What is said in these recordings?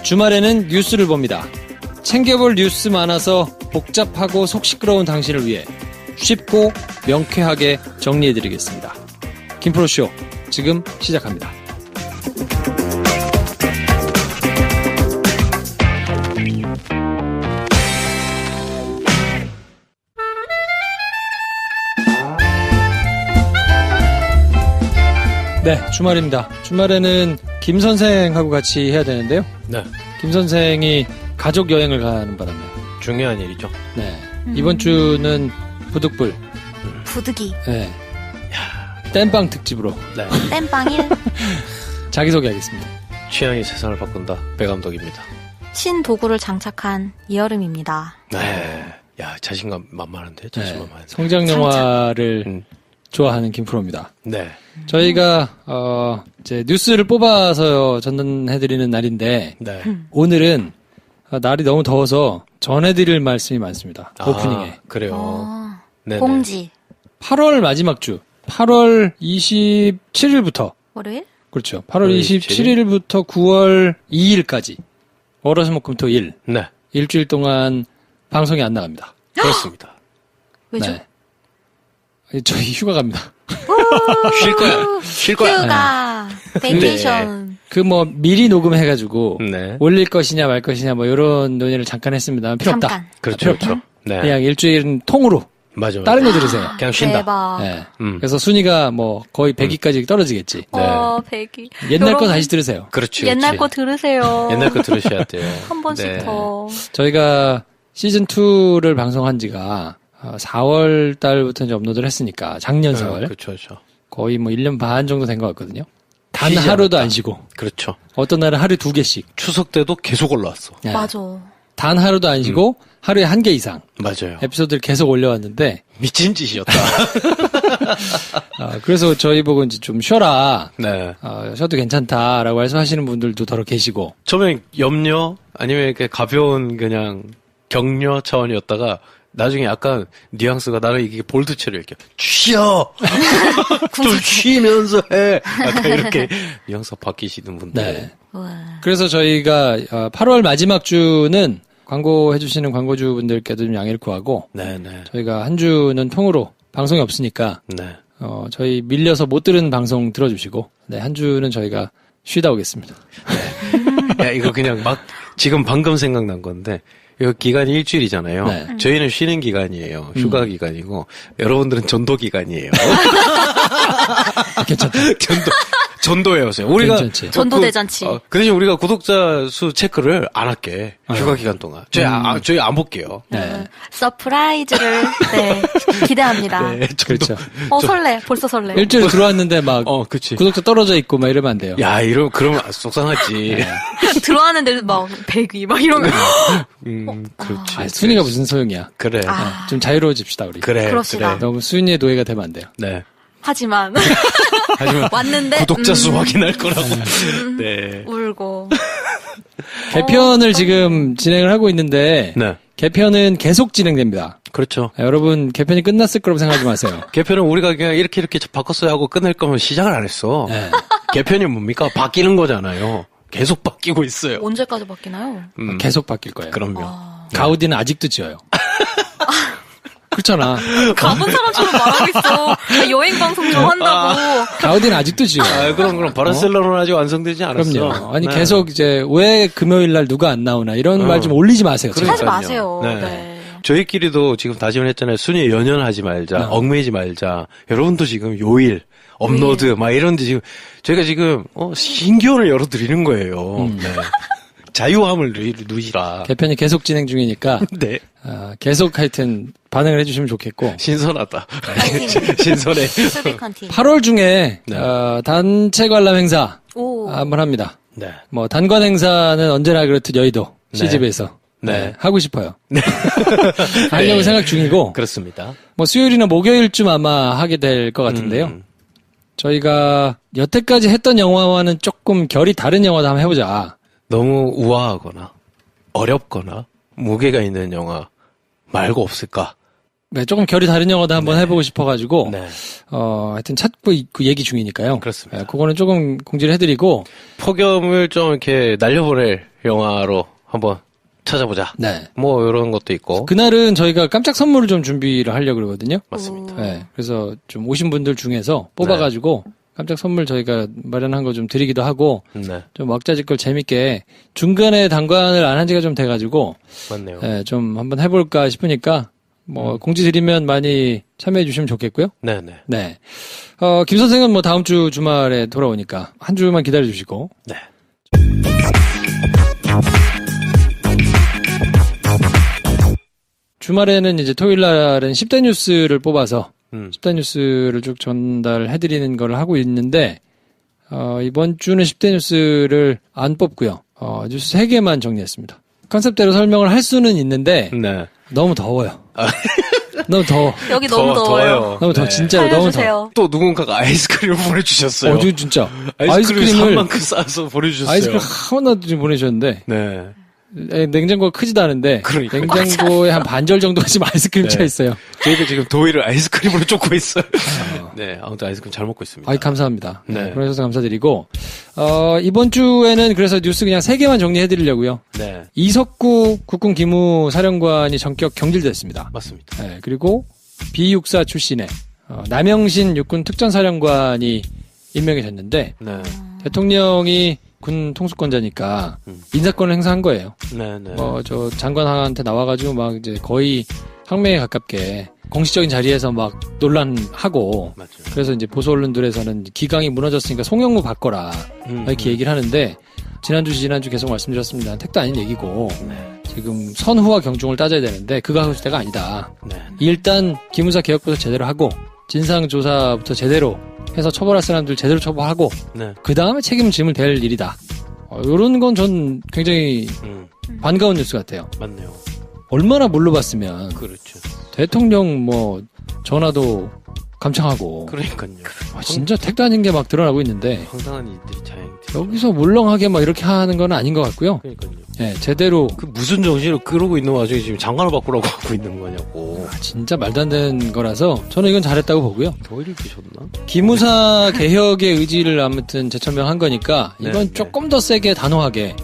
주말에는 뉴스를 봅니다. 챙겨볼 뉴스 많아서 복잡하고 속 시끄러운 당신을 위해 쉽고 명쾌하게 정리해드리겠습니다. 김프로쇼 지금 시작합니다. 네, 주말입니다. 주말에는 김 선생하고 같이 해야 되는데요. 네. 김 선생이 가족 여행을 가는 바람에 중요한 일이죠. 네. 이번 주는 부득불. 부득이. 네. 땜빵 특집으로. 네. 땜빵 1. 자기소개하겠습니다. 취향이 세상을 바꾼다. 배 감독입니다. 신도구를 장착한 이여름입니다. 네. 야, 자신감 만만한데? 자신감 만만한데. 성장 영화를 좋아하는 김프로입니다. 네. 저희가 이제 뉴스를 뽑아서 전달해드리는 날인데 네. 오늘은 날이 너무 더워서 전해드릴 말씀이 많습니다. 오프닝에. 그래요. 네네. 공지. 8월 마지막 주 8월 27일부터 월요일? 그렇죠. 8월 27일부터 9월 2일까지 월화수목금토일 네. 일주일 동안 방송이 안 나갑니다. 그렇습니다. 왜죠? 네. 저희 휴가 갑니다. 쉴 거야. 쉴 거야. 휴가. 베이케이션. 그 미리 녹음해가지고 네. 올릴 것이냐 말 것이냐 이런 논의를 잠깐 했습니다. 필요 잠깐. 없다. 그렇죠. 필요 없다. 그렇죠. 네. 그냥 일주일은 통으로 맞아. 다른 거 들으세요. 그냥 쉰다. 대박. 네. 그래서 순위가 거의 100위까지 떨어지겠지. 네. 100위. 옛날 거 다시 들으세요. 그렇지. 옛날 거 들으세요. 옛날 거 들으셔야 돼요. 한 번씩 네. 더. 저희가 시즌2를 방송한 지가 4월 달부터 이제 업로드를 했으니까 작년 4월. 그렇죠. 거의 1년 반 정도 된 것 같거든요. 단 쉬지 하루도 않았다. 안 쉬고. 그렇죠. 어떤 날은 하루에 2개씩. 추석 때도 계속 올라왔어. 네. 맞아. 단 하루도 안 쉬고 하루에 1개 이상. 맞아요. 에피소드를 계속 올려왔는데. 미친 짓이었다. 그래서 저희 보고 이제 좀 쉬어라. 네. 쉬어도 괜찮다라고 말씀하시는 분들도 더러 계시고. 처음에 염려 아니면 이렇게 가벼운 그냥 격려 차원이었다가 나중에 약간 뉘앙스가 나는 이게 볼트처럼 이렇게 쉬어 좀 쉬면서 해 약간 이렇게 뉘앙스가 바뀌시는 분들. 네. 우와. 그래서 저희가 8월 마지막 주는 광고 해주시는 광고주분들께도 좀 양해를 구하고. 네네. 저희가 한 주는 통으로 방송이 없으니까. 네. 저희 밀려서 못 들은 방송 들어주시고. 네, 한 주는 저희가 쉬다 오겠습니다. 야, 이거 그냥 지금 방금 생각난 건데. 이거 기간이 일주일이잖아요. 네. 저희는 쉬는 기간이에요. 휴가 기간이고 여러분들은 전도 기간이에요. 괜찮다. 전도해 오세요. 우리가 괜찮지. 전도 대잔치. 그 대신 우리가 구독자 수 체크를 안 할게. 휴가 기간 동안. 저희 안 볼게요. 네. 서프라이즈를 기대합니다. 네, 그렇죠. 설레. 벌써 설레. 일주일 들어왔는데 그치. 구독자 떨어져 있고 이러면 안 돼요. 야, 그러면 속상하지. 들어왔는데 100위 이러면. 그렇지. 순위가 무슨 소용이야. 그래. 좀 자유로워집시다 우리. 그래. 그럽시다. 너무 순위의 노예가 되면 안 돼요. 네. 하지만 왔는데 구독자 수 확인할 거라고. 네. 울고. 개편을 지금 진행을 하고 있는데 네. 개편은 계속 진행됩니다. 그렇죠. 여러분 개편이 끝났을 거라고 생각하지 마세요. 개편은 우리가 그냥 이렇게 바꿨어요 하고 끝낼 거면 시작을 안 했어. 네. 개편이 뭡니까? 바뀌는 거잖아요. 계속 바뀌고 있어요. 언제까지 바뀌나요? 계속 바뀔 거예요. 그럼요. 가우디는 아직도 지어요. 그렇잖아. 가본 사람처럼 말하고 있어. 여행 방송 좀 한다고. 가우디는 아직도 지어요. 그럼 바르셀로나는 아직 완성되지 않았어. 그럼요. 아니 네. 계속 이제 왜 금요일 날 누가 안 나오나 이런 말 좀 올리지 마세요. 제발. 하지 마세요. 네. 네. 저희끼리도 지금 다짐했잖아요. 순위 연연하지 말자. 얽매이지 말자. 여러분도 지금 요일, 업로드, 이런데 지금, 저희가 지금, 신기원을 열어드리는 거예요. 네. 자유함을 누리라. 개편이 계속 진행 중이니까 네. 계속 하여튼 반응을 해주시면 좋겠고 신선하다. 컨티뉴. 신선해. 수비 컨티뉴. 8월 중에 네. 단체 관람 행사 오. 한번 합니다. 네. 단관 행사는 언제나 그렇듯 여의도 네. CGV에서 네. 하고 싶어요. 하려고 생각 중이고 그렇습니다. 수요일이나 목요일쯤 아마 하게 될 것 같은데요. 저희가 여태까지 했던 영화와는 조금 결이 다른 영화도 한번 해보자. 너무 우아하거나 어렵거나 무게가 있는 영화 말고 없을까? 네, 조금 결이 다른 영화도 한번 해보고 싶어가지고, 네. 하여튼 찾고 그 얘기 중이니까요. 그렇습니다. 네, 그거는 조금 공지를 해드리고, 폭염을 좀 이렇게 날려보낼 영화로 한번 찾아보자. 네. 뭐 이런 것도 있고. 그날은 저희가 깜짝 선물을 좀 준비를 하려고 그러거든요. 맞습니다. 네, 그래서 좀 오신 분들 중에서 뽑아가지고, 깜짝 선물 저희가 마련한 거 좀 드리기도 하고, 네. 좀 왁자지껄 재밌게, 중간에 당관을 안 한 지가 좀 돼가지고, 맞네요. 네, 좀 한번 해볼까 싶으니까, 공지 드리면 많이 참여해 주시면 좋겠고요. 네네. 네. 김 선생은 뭐 다음 주 주말에 돌아오니까 한 주만 기다려 주시고. 네. 주말에는 이제 토요일 날은 10대 뉴스를 뽑아서 10대 뉴스를 쭉 전달해 드리는 걸 하고 있는데, 이번 주는 10대 뉴스를 안 뽑고요. 뉴스 3개만 정리했습니다. 컨셉대로 설명을 할 수는 있는데, 네. 너무 더워요. 너무 더워. 여기 너무 더워요. 너무 더워. 진짜로 너무 더워. 살려주세요. 또 누군가가 아이스크림을 보내주셨어요. 진짜. 아이스크림을 산만큼 싸서 보내주셨어요. 아이스크림 하나 보내주셨는데, 네. 냉장고가 크지도 않은데, 그러니까요. 냉장고에 한 반절 정도가 지금 아이스크림 차 있어요. 저희가 지금 더위를 아이스크림으로 쫓고 있어요. 네, 아무튼 아이스크림 잘 먹고 있습니다. 감사합니다. 네. 그러셔서 감사드리고, 이번 주에는 그래서 뉴스 그냥 3개만 정리해드리려고요. 네, 이석구 국군 기무 사령관이 전격 경질됐습니다. 맞습니다. 네, 그리고 B64 출신의 남영신 육군 특전사령관이 임명이 됐는데, 네, 대통령이 군 통수권자니까 인사권을 행사한 거예요. 네, 네. 저 장관한테 나와가지고 막 이제 거의 항명에 가깝게 공식적인 자리에서 막 논란하고, 맞죠. 그래서 이제 보수 언론들에서는 기강이 무너졌으니까 송영무 바꿔라 이렇게 얘기를 하는데, 지난주 계속 말씀드렸습니다. 택도 아닌 얘기고, 네, 지금 선후와 경중을 따져야 되는데 그거 할 때가 아니다. 네, 일단 기무사 개혁부터 제대로 하고 진상조사부터 제대로 해서 처벌할 사람들 제대로 처벌하고, 네. 그 다음에 책임짐을 될 일이다. 이런 건 전 굉장히 반가운 뉴스 같아요. 맞네요. 얼마나 몰라봤으면 그렇죠. 대통령 뭐 전화도 감청하고, 그러니까요. 진짜 택도 아닌 게 막 드러나고 있는데, 황당한 일들이 잘. 여기서 물렁하게 막 이렇게 하는 건 아닌 것 같고요. 그러니까요. 예, 제대로. 그 무슨 정신으로 그러고 있는 와중에 지금 장관을 바꾸라고 하고 있는 거냐고. 진짜 말도 안 되는 거라서 저는 이건 잘했다고 보고요. 더위를 드셨나? 기무사 개혁의 의지를 아무튼 재천명한 거니까 이건 네, 조금 더 세게 단호하게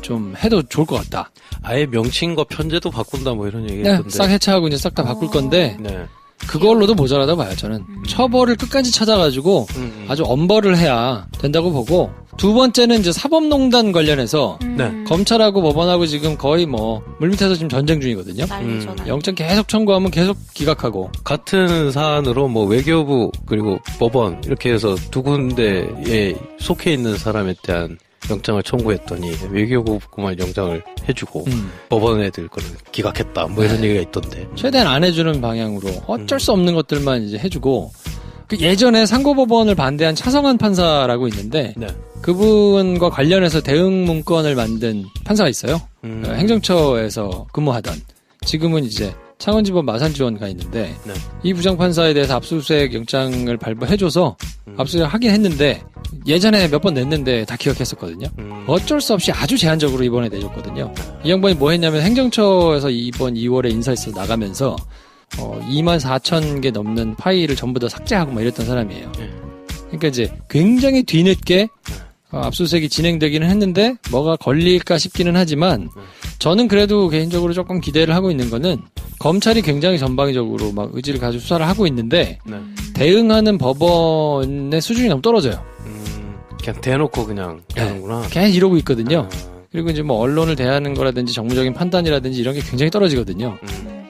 좀 해도 좋을 것 같다. 아예 명칭과 편제도 바꾼다 뭐 이런 얘기 네, 했던데. 싹 해체하고 이제 싹 다 바꿀 건데, 네. 그걸로도 모자라다고 봐요. 저는 처벌을 끝까지 찾아가지고 아주 엄벌을 해야 된다고 보고, 두 번째는 이제 사법농단 관련해서 네. 검찰하고 법원하고 지금 거의 뭐 물밑에서 지금 전쟁 중이거든요. 난리죠, 난리. 영장 계속 청구하면 계속 기각하고. 같은 사안으로 뭐 외교부 그리고 법원 이렇게 해서 두 군데에 속해 있는 사람에 대한 영장을 청구했더니 외교부만 영장을 해주고 법원 애들 거는 기각했다 뭐 이런 얘기가 있던데. 최대한 안 해주는 방향으로 어쩔 수 없는 것들만 이제 해주고, 그 예전에 상고법원을 반대한 차성환 판사라고 있는데, 네. 그분과 관련해서 대응 문건을 만든 판사가 있어요. 행정처에서 근무하던. 지금은 이제 창원지법 마산지원 가 있는데, 네. 이 부장판사에 대해서 압수수색 영장을 발부해줘서 압수수색 하긴 했는데, 예전에 몇 번 냈는데 다 기각했었거든요. 어쩔 수 없이 아주 제한적으로 이번에 내줬거든요. 이 양반이 뭐 했냐면 행정처에서 이번 2월에 인사에서 나가면서 24,000개 넘는 파일을 전부 다 삭제하고 막 이랬던 사람이에요. 그러니까 이제 굉장히 뒤늦게 압수수색이 진행되기는 했는데 뭐가 걸릴까 싶기는 하지만, 저는 그래도 개인적으로 조금 기대를 하고 있는 거는, 검찰이 굉장히 전방위적으로 막 의지를 가지고 수사를 하고 있는데 네. 대응하는 법원의 수준이 너무 떨어져요. 그냥 대놓고 그냥 하는구나. 계속 이러고 있거든요. 그리고 이제 뭐 언론을 대하는 거라든지 정무적인 판단이라든지 이런 게 굉장히 떨어지거든요.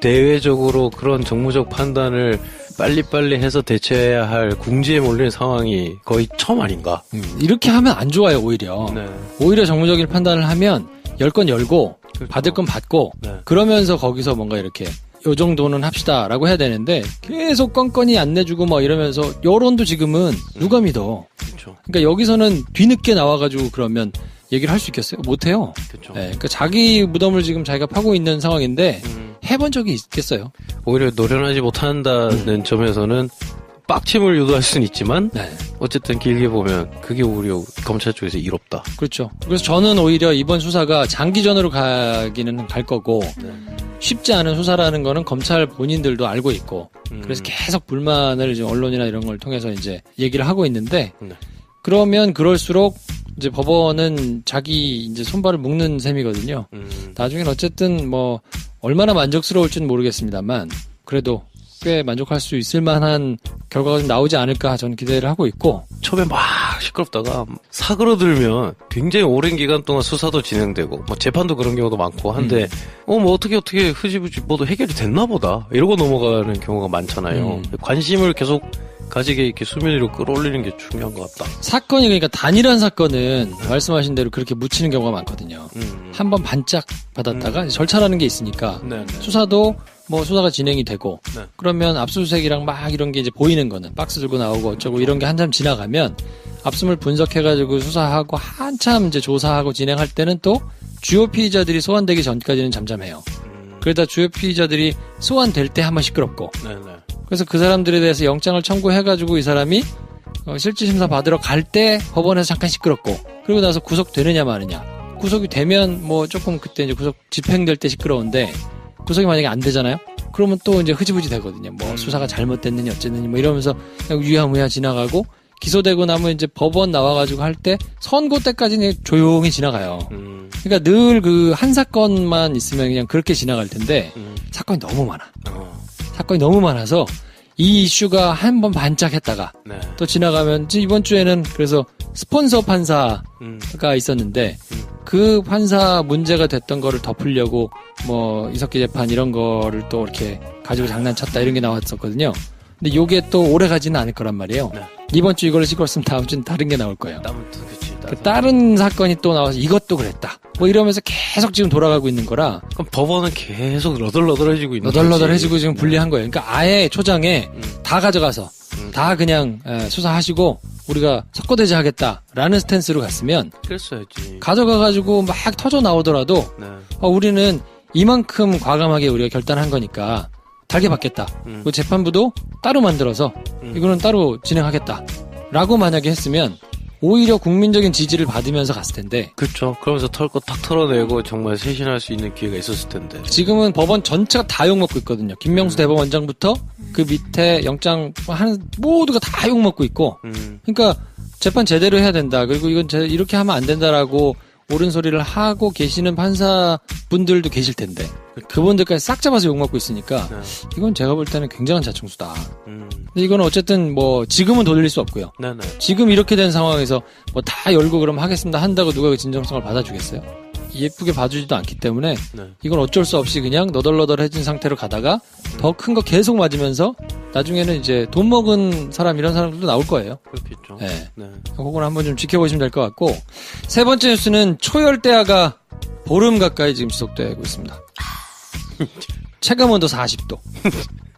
대외적으로 그런 정무적 판단을 빨리빨리 해서 대처해야 할 궁지에 몰린 상황이 거의 처음 아닌가. 이렇게 하면 안 좋아요, 오히려. 네. 오히려 정무적인 판단을 하면 열 건 열고 그렇죠. 받을 건 받고, 네. 그러면서 거기서 뭔가 이렇게 요 정도는 합시다라고 해야 되는데 계속 건건이 안 내주고 막 이러면서 여론도 지금은 누가 믿어. 그렇죠. 그러니까 여기서는 뒤늦게 나와가지고 그러면 얘기를 할 수 있겠어요? 못해요. 그렇죠. 네, 그러니까 자기 무덤을 지금 자기가 파고 있는 상황인데 해본 적이 있겠어요? 오히려 노련하지 못한다는 점에서는 빡침을 유도할 수는 있지만 네. 어쨌든 길게 보면 그게 오히려 검찰 쪽에서 이롭다. 그렇죠. 그래서 저는 오히려 이번 수사가 장기전으로 가기는 갈 거고 쉽지 않은 수사라는 거는 검찰 본인들도 알고 있고 그래서 계속 불만을 이제 언론이나 이런 걸 통해서 이제 얘기를 하고 있는데 네. 그러면 그럴수록 이제 법원은 자기 이제 손발을 묶는 셈이거든요. 나중엔 어쨌든 뭐 얼마나 만족스러울지는 모르겠습니다만 그래도 꽤 만족할 수 있을 만한 결과가 좀 나오지 않을까 저는 기대를 하고 있고 처음에 막 시끄럽다가 사그러들면 굉장히 오랜 기간 동안 수사도 진행되고 뭐 재판도 그런 경우도 많고 한데 뭐 어떻게 흐지부지 뭐도 해결이 됐나 보다 이러고 넘어가는 경우가 많잖아요. 관심을 계속 가지게 이렇게 수면 위로 끌어올리는 게 중요한 것 같다. 사건이 그러니까 단일한 사건은 말씀하신 대로 그렇게 묻히는 경우가 많거든요. 한번 반짝 받았다가 절차라는 게 있으니까 네. 수사도 뭐 수사가 진행이 되고 네. 그러면 압수수색이랑 막 이런 게 이제 보이는 거는 박스 들고 나오고 어쩌고 이런 게 한참 지나가면 압수물 분석해가지고 수사하고 한참 이제 조사하고 진행할 때는 또 주요 피의자들이 소환되기 전까지는 잠잠해요. 그러다 주요 피의자들이 소환될 때 한번 시끄럽고 네네. 그래서 그 사람들에 대해서 영장을 청구해가지고 이 사람이 실질심사 받으러 갈 때 법원에서 잠깐 시끄럽고 그리고 나서 구속되느냐 마느냐 구속이 되면 뭐 조금 그때 이제 구속 집행될 때 시끄러운데 구속이 만약에 안 되잖아요? 그러면 또 이제 흐지부지 되거든요. 뭐 수사가 잘못됐느니 어쨌느니 뭐 이러면서 그냥 유야무야 지나가고 기소되고 나면 이제 법원 나와가지고 할 때 선고 때까지는 조용히 지나가요. 그러니까 늘 그 한 사건만 있으면 그냥 그렇게 지나갈 텐데 사건이 너무 많아. 사건이 너무 많아서 이 이슈가 한 번 반짝했다가 네. 또 지나가면 이번 주에는 그래서 스폰서 판사가 있었는데 그 판사 문제가 됐던 거를 덮으려고 뭐 이석기 재판 이런 거를 또 이렇게 가지고 장난쳤다 이런 게 나왔었거든요. 근데 요게 또 오래 가지는 않을 거란 말이에요. 네. 이번 주 이걸로 시끄럽으면 다음 주는 다른 게 나올 거예요. 그치. 그 다른 사건이 또 나와서 이것도 그랬다. 뭐 이러면서 계속 지금 돌아가고 있는 거라 그럼 법원은 계속 너덜너덜해지고 있는 너덜너덜해지고 거지. 지금 불리한 거예요. 그러니까 아예 초장에 다 가져가서 다 그냥 수사하시고 우리가 석고대죄 하겠다라는 스탠스로 갔으면 그랬어야지. 가져가가지고 막 터져 나오더라도 네. 우리는 이만큼 과감하게 우리가 결단한 거니까 달게 받겠다. 그 재판부도 따로 만들어서 이거는 따로 진행하겠다라고 만약에 했으면 오히려 국민적인 지지를 받으면서 갔을 텐데 그렇죠. 그러면서 털 거 탁 털어내고 정말 쇄신할 수 있는 기회가 있었을 텐데. 지금은 법원 전체가 다 욕먹고 있거든요. 김명수 대법원장부터 그 밑에 영장 하는 모두가 다 욕먹고 있고 그러니까 재판 제대로 해야 된다. 그리고 이건 이렇게 하면 안 된다라고 옳은 소리를 하고 계시는 판사분들도 계실 텐데 그분들까지 싹 잡아서 욕먹고 있으니까 네. 이건 제가 볼 때는 굉장한 자충수다. 근데 이건 어쨌든 뭐 지금은 돌릴 수 없고요. 네네. 지금 이렇게 된 상황에서 뭐 다 열고 그럼 하겠습니다 한다고 누가 그 진정성을 받아주겠어요? 예쁘게 봐주지도 않기 때문에 네. 이건 어쩔 수 없이 그냥 너덜너덜해진 상태로 가다가 더 큰 거 계속 맞으면서 나중에는 이제 돈 먹은 사람 이런 사람들도 나올 거예요. 그렇겠죠. 네. 네. 그건 한번 좀 지켜보시면 될 것 같고 세 번째 뉴스는 초열대야가 보름 가까이 지금 지속되고 있습니다. 체감온도 40도.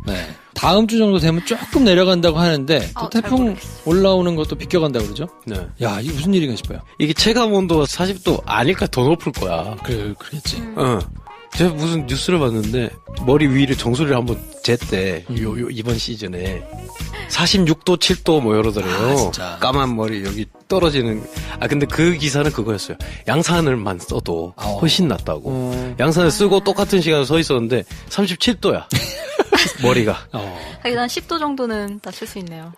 네. 다음 주 정도 되면 조금 내려간다고 하는데 또 잘 태풍 모르겠어. 올라오는 것도 비껴간다고 그러죠? 네. 야, 이게 무슨 일인가 싶어요. 이게 체감 온도가 40도 아닐까 더 높을 거야. 그랬지. 제가 무슨 뉴스를 봤는데 머리 위를 정수리를 한번 쟀대. 이번 시즌에 46도, 7도 뭐 이러더래요. 아, 진짜. 까만 머리 여기 떨어지는. 근데 그 기사는 그거였어요. 양산을만 써도 훨씬 낫다고. 양산을 쓰고 똑같은 시간에 서 있었는데 37도야. 머리가. 한 10도 정도는 다 쓸 수 있네요.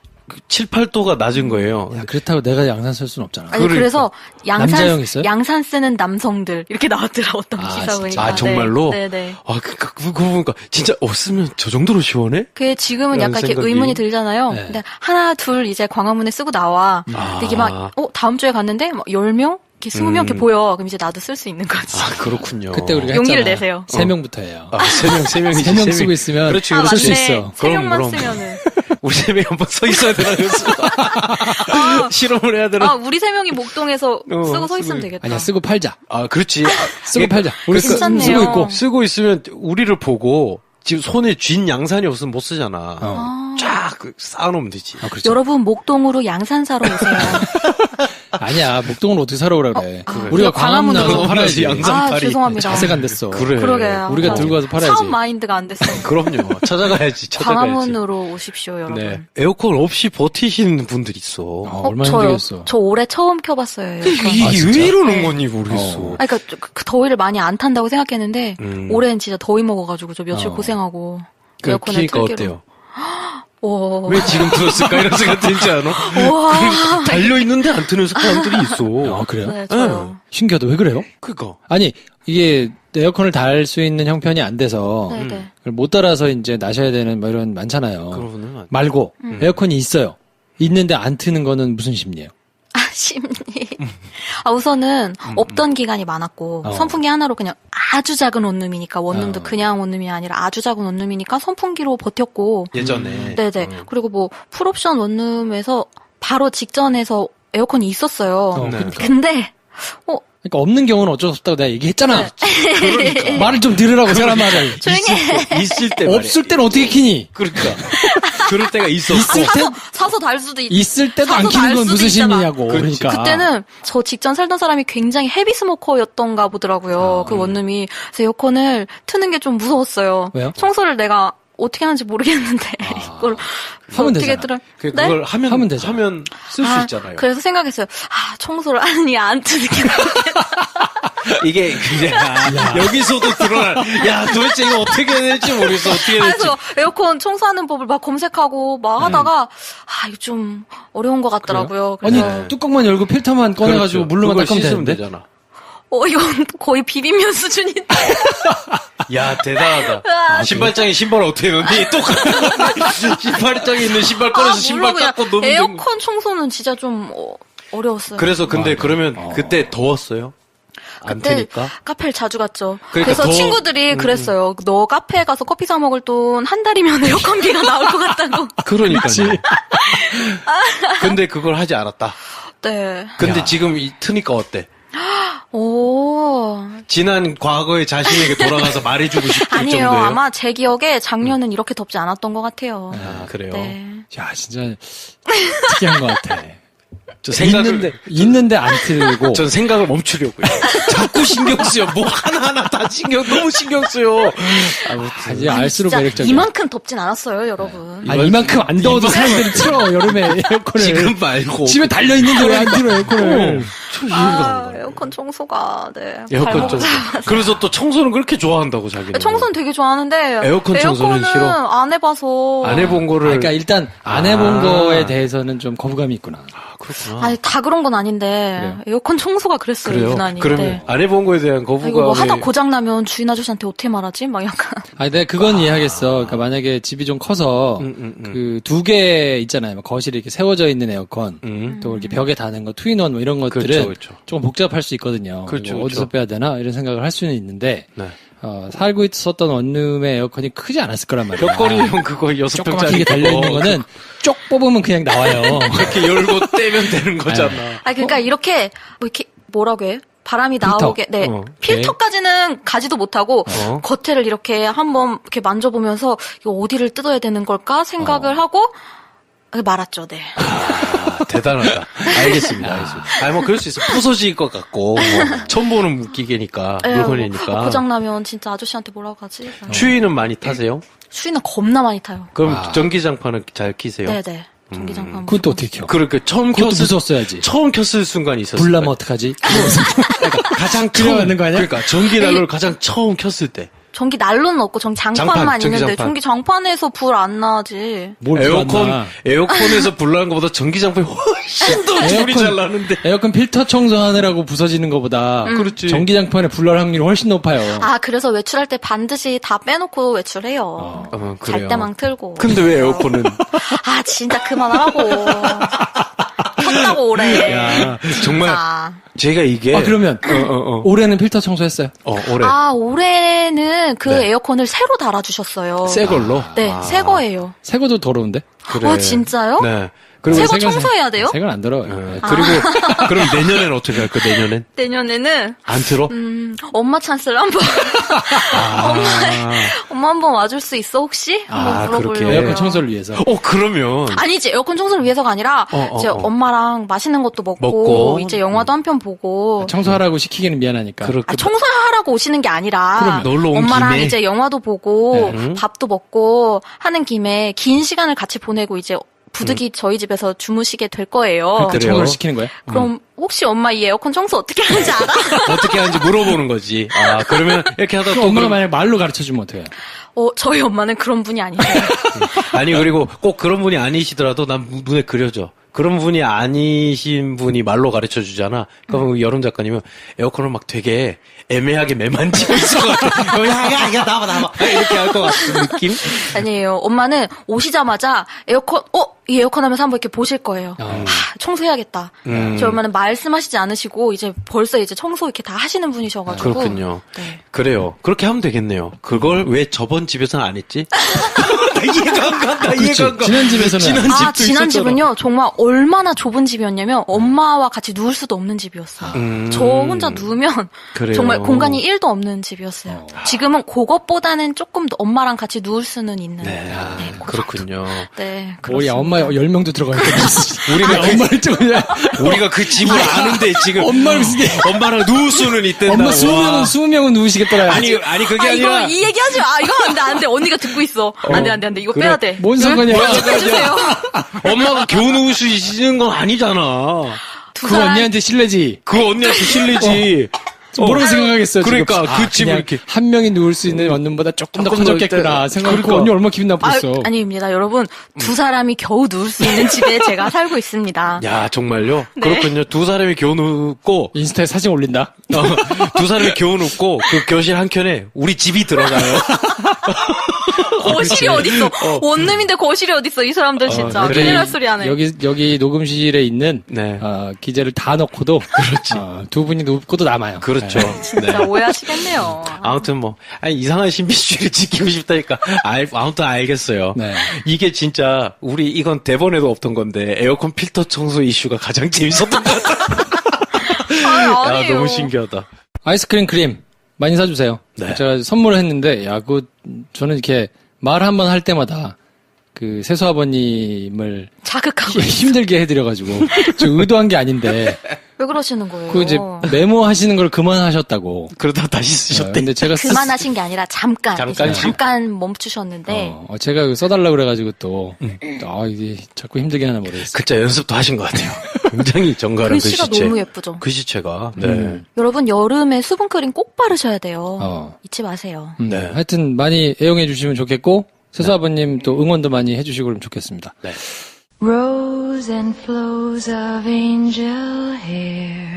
7, 8도가 낮은 거예요. 야, 그렇다고 내가 양산 쓸 수는 없잖아. 아니, 그래서 남자형 있어요? 양산 쓰는 남성들 이렇게 나왔더라 어떤 기사 보니까. 정말로? 네네. 그거 보니까 진짜 쓰면 저 정도로 시원해? 그게 지금은 약간 이렇게 생각이. 의문이 들잖아요. 네. 근데 하나 둘 이제 광화문에 쓰고 나와. 근데 이게 막 다음 주에 갔는데 막 10명? 이렇게 20명 이렇게 보여. 그럼 이제 나도 쓸 수 있는 거지. 그렇군요. 그때 우리가 용기를 했잖아. 내세요. 3명부터 해요. 3명이지. 3명 쓰고 있으면 그렇지, 아, 그렇지. 쓸 수 맞네. 있어. 3명만 그럼. 쓰면은. 우리 3명이 한번 서 있어야 되나, 실험을 해야 되나? 우리 3명이 목동에서 쓰고 서 있으면 되겠다. 아니야, 쓰고 팔자. 그렇지. 쓰고 팔자. 우리 괜찮네요. 쓰고 있고. 쓰고 있으면 우리를 보고 지금 손에 쥔 양산이 없으면 못 쓰잖아. 쫙 쌓아놓으면 되지. 그렇죠. 여러분 목동으로 양산 사러 오세요. 아니야, 목동을 어떻게 사러 오라 그래. 그래. 우리가 광화문으로 광화문 나가서 팔아야지. 양산팔이. 죄송합니다. 자세가 안 됐어. 그래. 그러게요. 우리가 들고 가서 팔아야지. 사업 마인드가 안 됐어요. 그럼요. 찾아가야지. 광화문으로 오십시오, 여러분. 네. 에어컨 없이 버티시는 분들 있어. 얼마나 저요. 힘들겠어. 저 올해 처음 켜봤어요, 에어컨. 이게 진짜? 왜 이러는 건지 모르겠어. 아니, 그러니까 그 더위를 많이 안 탄다고 생각했는데 올해는 진짜 더위 먹어가지고 저 며칠 어. 고생하고 그 에어컨을 키니까 틀기로. 어때요? 오. 왜 지금 들었을까 이런 생각 들지 않아? 우와. 달려있는데 안 트는 사람들이 있어. 아, 그래요? 네, 저요. 신기하다. 왜 그래요? 그니까. 아니, 이게 에어컨을 달 수 있는 형편이 안 돼서 네네. 그걸 못 달아서 이제 나셔야 되는 뭐 이런 많잖아요. 그러고는 말고 에어컨이 있어요. 있는데 안 트는 거는 무슨 심리예요? 아, 심리. 우선은 없던 기간이 많았고 선풍기 하나로 그냥 아주 작은 원룸이니까 원룸도 그냥 원룸이 아니라 아주 작은 원룸이니까 선풍기로 버텼고 예전에. 네네. 그리고 뭐 풀옵션 원룸에서 바로 직전에서 에어컨이 있었어요. 네. 근데 그러니까 없는 경우는 어쩔 수 없다고 내가 얘기했잖아. 네. 그러니까. 말을 좀 들으라고 사람 말을. 조용히 해. 있을 때 말이야. 없을 때는 어떻게 키니? 그러니까. 그럴 때가 있었고. 있을 때 사서 달 수도 있. 있을 때도 안 사서 키는 달 건 수도 무슨 있잖아. 심리냐고. 그렇지. 그러니까 그때는 저 직전 살던 사람이 굉장히 헤비 스모커였던가 보더라고요. 그 원룸이. 그래서 에어컨을 트는 게 좀 무서웠어요. 왜요? 청소를 내가 어떻게 하는지 모르겠는데 이걸 하면 어떻게 되잖아. 들어? 그걸 하면 되죠. 하면 쓸 수 있잖아요. 그래서 생각했어요. 청소를 아니 안 트는 게 이게 그냥 여기서도 드러나. 야, 도대체 이거 어떻게 해야 될지 모르겠어. 어떻게 해야 될지. 그래서 에어컨 청소하는 법을 막 검색하고 막 하다가 이거 좀 어려운 것 같더라고요. 아니 그래서 뚜껑만 열고 필터만 꺼내가지고 그렇죠. 물로만 그걸 닦으면 씻으면 되는데. 되잖아. 이건 거의 비빔면 수준인데. 야, 대단하다. 신발장에 신발 어떻게 넣니? 똑같은 신발장에 있는 신발 꺼내서 신발 물론 닦고 그냥 넣으면 되는 거. 에어컨 청소는 진짜 좀 어려웠어요. 그래서 근데 그러면 그때 더웠어요? 안 그때 트니까? 카페를 자주 갔죠. 그러니까 그래서 더- 친구들이 그랬어요. 너 카페에 가서 커피 사 먹을 돈 한 달이면 에어컨비가 나올 것 같다고. 그러니까요. 근데 그걸 하지 않았다. 네. 근데 지금 트니까 어때? 오. 지난 과거의 자신에게 돌아가서 말해주고 싶을 아니에요. 정도예요? 아마 제 기억에 작년은 이렇게 덥지 않았던 것 같아요. 아, 그래요? 네. 야 진짜 특이한 것 같아. 저 생각을, 있는데 안 틀고. 전 생각을 멈추려고요. 자꾸 신경 쓰여. 뭐 하나하나 다 너무 신경 쓰여. 이제 알수록 진짜 매력적이야. 이만큼 덥진 않았어요, 여러분. 이만큼 안 더워도 사람들이 틀어 여름에 에어컨을. 지금 말고. 집에 달려 있는데 왜 안 틀어 에어컨을? 저 이해가 안 가요. 에어컨 청소가, 네. 에어컨 발목 청소. 잡아서. 그래서 또 청소는 그렇게 좋아한다고 자기는. 청소는 되게 좋아하는데. 에어컨 청소는 에어컨은 싫어? 안 해봐서. 안 해본 거를. 그러니까 일단 안 해본 거에 대해서는 좀 거부감이 있구나. 아, 그렇구나. 아니, 다 그런 건 아닌데. 그래요? 에어컨 청소가 그랬어요, 그래요? 유난히. 그러면 네. 안 해본 거에 대한 거부감이. 이거 뭐 하다 고장나면 주인 아저씨한테 어떻게 말하지? 막 약간. 아니, 내가 그건 이해하겠어. 그러니까 만약에 집이 좀 커서 그 두 개 있잖아요. 막 거실에 이렇게 세워져 있는 에어컨, 또 이렇게 벽에 다는 거, 투인원 뭐 이런 것들은 그렇죠, 그렇죠. 조금 복잡할 수 있거든요. 그렇죠, 뭐 어디서 그렇죠. 빼야 되나 이런 생각을 할 수는 있는데 네. 살고 있었던 원룸의 에어컨이 크지 않았을 거란 말이야. 벽걸이형 그거 6평짜리. 조그맣게 달려 있는 거는 쪽 뽑으면 그냥 나와요. 이렇게 열고 떼면 되는 거잖아. 그러니까 이렇게, 뭐 이렇게, 뭐라고 해? 바람이 필터. 나오게, 네. 필터까지는 가지도 못하고, 겉에를 이렇게 한번 이렇게 만져보면서, 이거 어디를 뜯어야 되는 걸까 생각을 하고, 말았죠, 네. 아, 대단하다. 알겠습니다. 아니, 뭐, 그럴 수 있어. 부서질 것 같고, 뭐, 처음 보는 기계니까, 물건이니까. 고장나면 진짜 아저씨한테 뭐라고 하지? 추위는 많이 타세요? 추위는 겁나 많이 타요. 그럼 전기장판은 잘 키세요? 네네. 전기장판. 그것도 어떻게 켜? 그러니까 처음 그것도 켰을, 무서웠어야지. 처음 켰을 순간이 있었어요. 불나면 어떡하지? 가장 필요하는 거 아니야? 그러니까 전기 난로를 가장 처음 켰을 때. 전기 난로는 없고 장판만 장판, 있는데 전기장판. 전기장판에서 불 안 나지. 뭘 불안나. 에어컨에서 불 나는 것보다 전기장판이 훨씬 더 불이 잘 나는데. 에어컨 필터 청소하느라고 부서지는 것보다 그렇지. 전기장판에 불날 확률이 훨씬 높아요. 그래서 외출할 때 반드시 다 빼놓고 외출해요. 그래요. 잘 때만 틀고. 근데 왜 에어컨은? 진짜 그만하라고. 켰다고 오래. 야, 정말. 자. 제가 이게. 그러면 올해는 필터 청소했어요? 올해. 올해는 그 네. 에어컨을 새로 달아주셨어요. 새 걸로? 네, 새 거예요. 새 거도 더러운데? 그래. 진짜요? 네. 그리고 새거 색은 청소해야 돼요? 색은 안 들어요. 그리고 그럼 내년에는 어떻게 할 거야? 내년엔 내년에는 안 틀어? 엄마 찬스를 한번 엄마 한번 와줄 수 있어 혹시? 한번 물어보려고요. 그렇게. 에어컨 청소를 위해서. 그러면 아니지 에어컨 청소를 위해서가 아니라 이제 엄마랑 맛있는 것도 먹고 이제 영화도 한 편 보고 청소하라고 시키기는 미안하니까. 청소하라고 오시는 게 아니라 놀러 온 엄마랑 김에? 이제 영화도 보고 밥도 먹고 하는 김에 긴 시간을 같이 보내고 이제 부득이 저희 집에서 주무시게 될 거예요. 그때 청소를 시키는 거야? 그럼 혹시 엄마 이 에어컨 청소 어떻게 하는지 알아? 어떻게 하는지 물어보는 거지. 그러면 이렇게 하다 또 또 엄마가 만약 말로 가르쳐주면 어떡해? 저희 엄마는 그런 분이 아니세요. 아니 그리고 꼭 그런 분이 아니시더라도 난 눈에 그려져. 그런 분이 아니신 분이 말로 가르쳐 주잖아. 그럼 여론 작가님은 에어컨을 막 되게 애매하게 매만지고 있을 것 같아. 야, 나와봐. 이렇게 할 것 같은 느낌? 아니에요. 엄마는 오시자마자 에어컨, 이 에어컨 하면서 한번 이렇게 보실 거예요. 청소해야겠다. 저희 엄마는 말씀하시지 않으시고, 이제 벌써 이제 청소 이렇게 다 하시는 분이셔가지고. 그렇군요. 네. 그래요. 그렇게 하면 되겠네요. 그걸 왜 저번 집에서는 안 했지? 나 이해가 안 간다, 이해가 안 가. 지난 집에서는. 지난 있었잖아. 집은요, 정말 얼마나 좁은 집이었냐면, 엄마와 같이 누울 수도 없는 집이었어요. 저 혼자 누우면, 그래요. 정말 공간이 1도 없는 집이었어요. 지금은 그것보다는 조금 더 엄마랑 같이 누울 수는 있는. 네, 그 그렇군요. 네, 뭐야, 그렇습니다. 엄마 10명도 들어가 있겠네. 우리가 엄마를 쪽이야. 우리가 그 집을 아는데 지금 엄마를 쓰게. 엄마랑 누울 수는 있댄다. 엄마 와. 20명은 누우시겠더라. 아니 그게 아니라 이거 이 얘기 하지 마. 이거 안 돼. 언니가 듣고 있어. 안 돼. 이거 그래. 빼야 돼. 뭔 상관이야. 해주세요. 엄마가 겨우 누울 수 있는 건 아니잖아. 그 언니한테 실례지. 그 언니한테 실례지. 뭐라고 생각하겠어, 그러니까 지금. 그 집을 그냥 이렇게. 한 명이 누울 수 있는 원룸보다 조금 더 조금 더 커졌겠구나 생각하고 그러니까. 언니 얼마나 기분 나쁘겠어. 아닙니다. 여러분, 두 사람이 겨우 누울 수 있는 집에 제가 살고 있습니다. 야 정말요? 네. 그렇군요. 두 사람이 겨우 눕고 인스타에 사진 올린다. 두 사람이 겨우 눕고 그 교실 한 켠에 우리 집이 들어가요. 거실이 어딨어? 원룸인데 거실이 어딨어? 이 사람들 진짜. 그래. 큰일 날 소리 하네. 여기 녹음실에 있는 네. 기재를 다 넣고도 그렇지. 두 분이 눕고도 남아요. 그렇죠. 진짜 네. 오해하시겠네요. 아무튼 이상한 신비주의를 지키고 싶다니까. 아무튼 알겠어요. 네. 이게 진짜 이건 대본에도 없던 건데 에어컨 필터 청소 이슈가 가장 재밌었던 것 같아. 아니에요. 너무 신기하다. 아이스크림 크림 많이 사주세요. 네. 제가 선물을 했는데 저는 이렇게 말 한 번 할 때마다 그 세수 아버님을 자극하고. 힘들게 해드려가지고 저 의도한 게 아닌데 왜 그러시는 거예요? 그 이제 메모하시는 걸 그만하셨다고. 그러다 다시 쓰셨대. 근데 제가 그만하신 게 아니라 잠깐 잠깐. 멈추셨는데 제가 써달라고 그래가지고 또 이게 자꾸 힘들게 하나 모르겠어요. 글자 연습도 하신 것 같아요. 굉장히 정갈한 글씨가 글씨체. 너무 예쁘죠. 글씨체가. 네. 여러분 여름에 수분크림 꼭 바르셔야 돼요. 잊지 마세요. 네. 하여튼 많이 애용해 주시면 좋겠고 세수 아버님 또 응원도 많이 해주시고 그러면 좋겠습니다. 네. Rows and flows of angel hair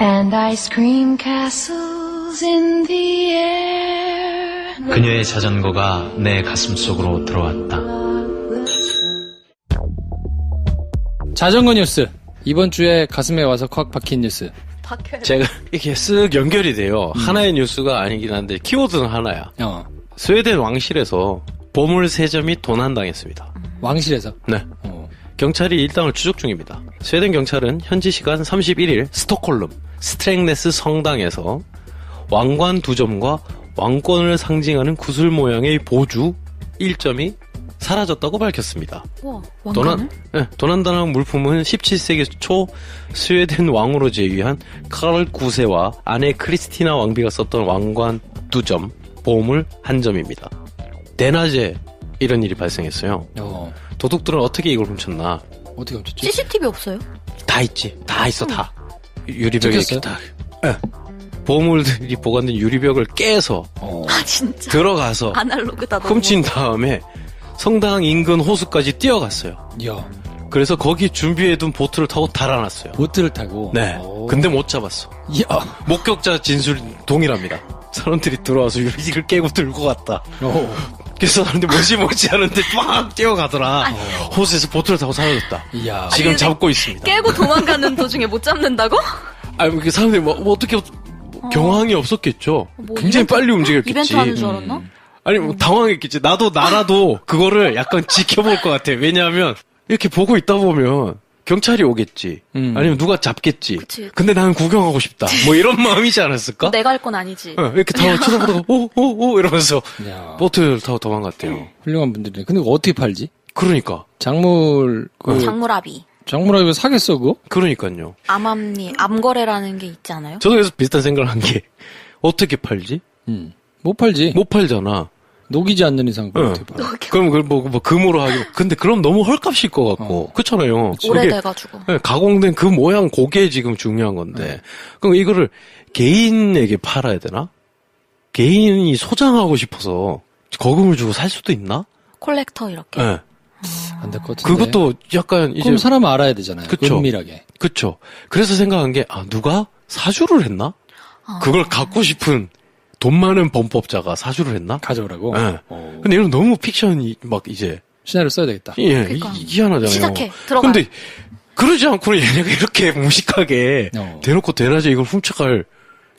and ice cream castles in the air. 그녀의 자전거가 내 가슴 속으로 들어왔다. 자전거 뉴스. 이번 주에 가슴에 와서 콱 박힌 뉴스. 제가 이렇게 쓱 연결이 돼요. 하나의 뉴스가 아니긴 한데 키워드는 하나야. 스웨덴 왕실에서 보물 세점이 도난당했습니다. 왕실에서? 네. 경찰이 일당을 추적 중입니다. 스웨덴 경찰은 현지 시간 31일 스톡홀름 스트렝네스 성당에서 왕관 2점과 왕권을 상징하는 구슬 모양의 보주 1점이 사라졌다고 밝혔습니다. 우와, 왕관을? 도난당한 물품은 17세기 초 스웨덴 왕으로 제위한 카를 9세와 아내 크리스티나 왕비가 썼던 왕관 2점, 보물 1점입니다. 대낮에 이런 일이 발생했어요. 도둑들은 어떻게 이걸 훔쳤나? 어떻게 훔쳤지? CCTV 없어요? 다 있지. 다 있어, 다. 유리벽에 이렇게 찍혔어요? 다. 보물들이 보관된 유리벽을 깨서 아 진짜 들어가서 아날로그다 너무. 훔친 다음에 성당 인근 호수까지 뛰어갔어요. 이야. 그래서 거기 준비해둔 보트를 타고 달아났어요. 보트를 타고. 네. 근데 못 잡았어. 이야. 목격자 진술 동일합니다. 사람들이 들어와서 유리를 깨고 들고 갔다. 그래서 사람들이 뭐지 하는데 막 뛰어가더라. 호수에서 보트를 타고 사라졌다. 이야. 지금 아니, 잡고 있습니다. 깨고 도망가는 도중에 못 잡는다고? 아니, 그 사람들이 어떻게 경황이 없었겠죠. 뭐 굉장히 빨리 움직였겠지. 이벤트 하는 줄 알았나? 아니, 당황했겠지. 나라도 그거를 약간 지켜볼 것 같아. 왜냐하면 이렇게 보고 있다 보면 경찰이 오겠지. 아니면 누가 잡겠지. 그치. 근데 나는 구경하고 싶다. 뭐 이런 마음이지 않았을까? 내가 할 건 아니지. 이렇게 다 쳐다보다가 오 이러면서 야. 보트를 타고 도망갔대요. 훌륭한 분들이네. 근데 그거 어떻게 팔지? 그러니까. 작물 작물아비. 작물아비가 사겠어 그거? 그러니까요. 암거래라는 게 있지 않아요? 저도 그래서 비슷한 생각을 한 게 어떻게 팔지? 못 팔지. 못 팔잖아. 녹이지 않는 이상 그걸 응. 어떻게 팔아? 그럼 그걸 뭐 금으로 하기. 근데 그럼 너무 헐값일 것 같고. 그렇잖아요. 오래돼가지고. 네, 가공된 그 모양 그게 지금 중요한 건데. 그럼 이거를 개인에게 팔아야 되나? 개인이 소장하고 싶어서 거금을 주고 살 수도 있나? 콜렉터 이렇게. 네. 안 될 것 같은데. 그것도 약간 이제 그럼 사람은 알아야 되잖아요. 그쵸. 은밀하게. 그쵸. 그래서 생각한 게 누가 사주를 했나? 그걸 갖고 싶은 돈 많은 범법자가 사주를 했나? 가져오라고. 네. 근데 이런 너무 픽션이 막 이제 시나리오 써야 되겠다. 예, 그러니까. 희한하잖아요. 시작해. 들어가. 근데 그러지 않고 얘네가 이렇게 무식하게 대놓고 대낮에 이걸 훔쳐갈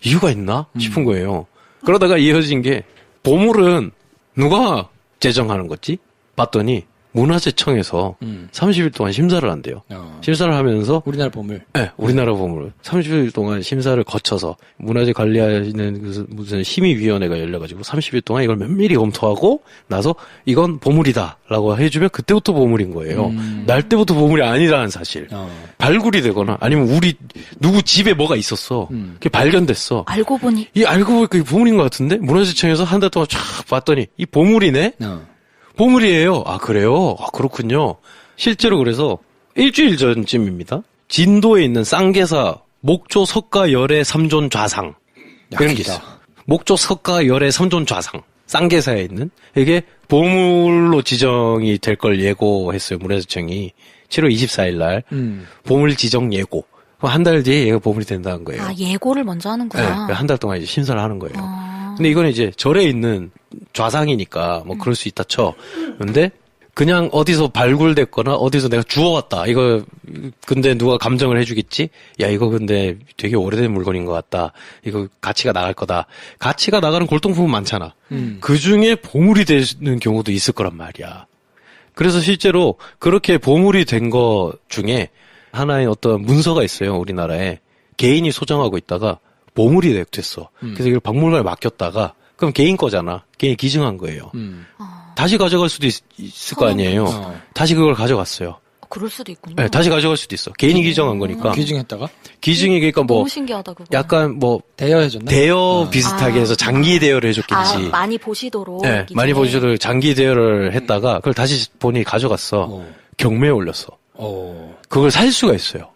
이유가 있나 싶은 거예요. 그러다가 이어진 게 보물은 누가 제정하는 거지? 봤더니 문화재청에서 30일 동안 심사를 한대요. 심사를 하면서 우리나라 보물. 네, 우리나라 보물 30일 동안 심사를 거쳐서 문화재 관리하는 무슨 심의위원회가 열려가지고 30일 동안 이걸 면밀히 검토하고 나서 이건 보물이다라고 해주면 그때부터 보물인 거예요. 날 때부터 보물이 아니라는 사실. 발굴이 되거나 아니면 우리 누구 집에 뭐가 있었어. 그게 발견됐어. 알고 보니. 알고 보니까 그게 보물인 것 같은데 문화재청에서 한 달 동안 쫙 봤더니 이 보물이네. 보물이에요. 그래요? 그렇군요. 실제로 그래서 일주일 전쯤입니다. 진도에 있는 쌍계사 목조 석가 열애 삼존 좌상. 이런 게 있어. 목조 석가 열애 삼존 좌상. 쌍계사에 있는. 이게 보물로 지정이 될 걸 예고했어요. 문화재청이. 7월 24일 날. 보물 지정 예고. 한 달 뒤에 얘가 보물이 된다는 거예요. 예고를 먼저 하는구나. 네, 한 달 동안 이제 심사를 하는 거예요. 근데 이거는 이제 절에 있는 좌상이니까 뭐 그럴 수 있다 쳐. 근데 그냥 어디서 발굴됐거나 어디서 내가 주워왔다. 이거 근데 누가 감정을 해주겠지? 야 이거 근데 되게 오래된 물건인 것 같다. 이거 가치가 나갈 거다. 가치가 나가는 골동품은 많잖아. 그중에 보물이 되는 경우도 있을 거란 말이야. 그래서 실제로 그렇게 보물이 된 거 중에 하나의 어떤 문서가 있어요. 우리나라에. 개인이 소장하고 있다가 보물이 됐어. 그래서 이걸 박물관에 맡겼다가 그럼 개인 거잖아. 개인이 기증한 거예요. 다시 가져갈 수도 있을 거 아니에요. 다시 그걸 가져갔어요. 그럴 수도 있군요. 네, 다시 가져갈 수도 있어. 개인이 기증한 거니까. 기증했다가? 기증이 그러니까 뭐 너무 신기하다 그거. 약간 뭐 대여해줬나? 대여 비슷하게 해서 장기 대여를 해줬겠지. 많이 보시도록. 네, 많이 보시도록 장기 대여를 했다가 그걸 다시 본인이 가져갔어. 경매에 올렸어. 그걸 살 수가 있어요.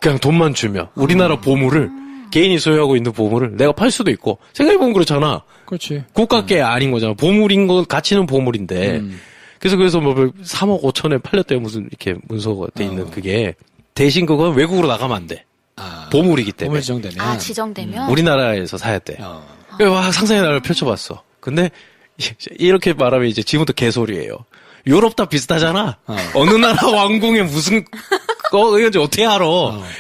그냥 돈만 주면 우리나라 보물을 개인이 소유하고 있는 보물을 내가 팔 수도 있고 생각해보면 그렇잖아. 그렇지. 국가께 아닌 거잖아. 보물인 건 가치는 보물인데 그래서 뭐 3억 5천에 팔렸대요. 무슨 이렇게 문서가 돼 있는 그게 대신 그건 외국으로 나가면 안 돼. 보물이기 때문에. 보물 지정되면. 지정되면. 우리나라에서 사야 돼. 와 상상의 나를 펼쳐봤어. 근데 이렇게 말하면 이제 지금부터 개소리예요. 유럽 다 비슷하잖아. 어느 나라 왕궁에 무슨 이건지 어떻게 알아?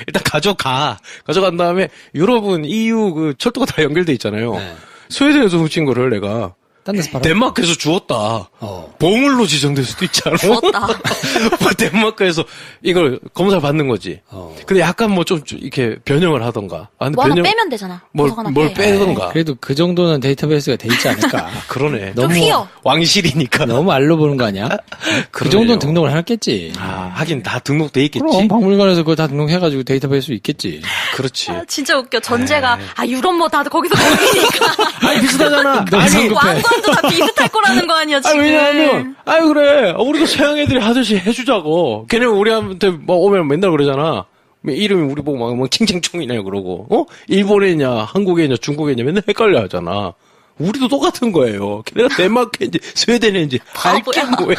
일단 가져간 다음에 유럽은 EU 그 철도가 다 연결돼 있잖아요. 네. 스웨덴에서 훔친 거를 내가 딴 데서 팔아? 덴마크에서 주웠다. 보물로 지정될 수도 있잖아. 주웠다. 덴마크에서 이걸 검사를 받는 거지. 근데 약간 뭐 좀 이렇게 변형을 하던가. 근데 뭐 하나 빼면 되잖아. 뭘 하나 빼던가. 그래도 그 정도는 데이터베이스가 돼 있지 않을까. 그러네. 좀 휘어. 왕실이니까. 너무 알로 보는 거 아니야? 그 정도는 등록을 해놨겠지. 하긴 다 등록돼 있겠지. 그럼 박물관에서 그거 다 등록해가지고 데이터베이스 있겠지. 그렇지. 진짜 웃겨. 전제가 유럽 뭐 다 거기서 거기니까. 아니 비슷하잖아. 너무 성급해. 왕관도 다 비슷할 거라는 거 아니야 지금. 왜냐하면 그래. 우리도 서양 애들이 하듯이 해주자고. 걔네 우리한테 뭐 오면 맨날 그러잖아. 이름이 우리 보고 막 칭칭총이네 그러고. 일본에 있냐 한국에 있냐 중국에 있냐 맨날 헷갈려 하잖아. 우리도 똑같은 거예요. 걔네가 덴마크인지 스웨덴인지 알게 뭐야.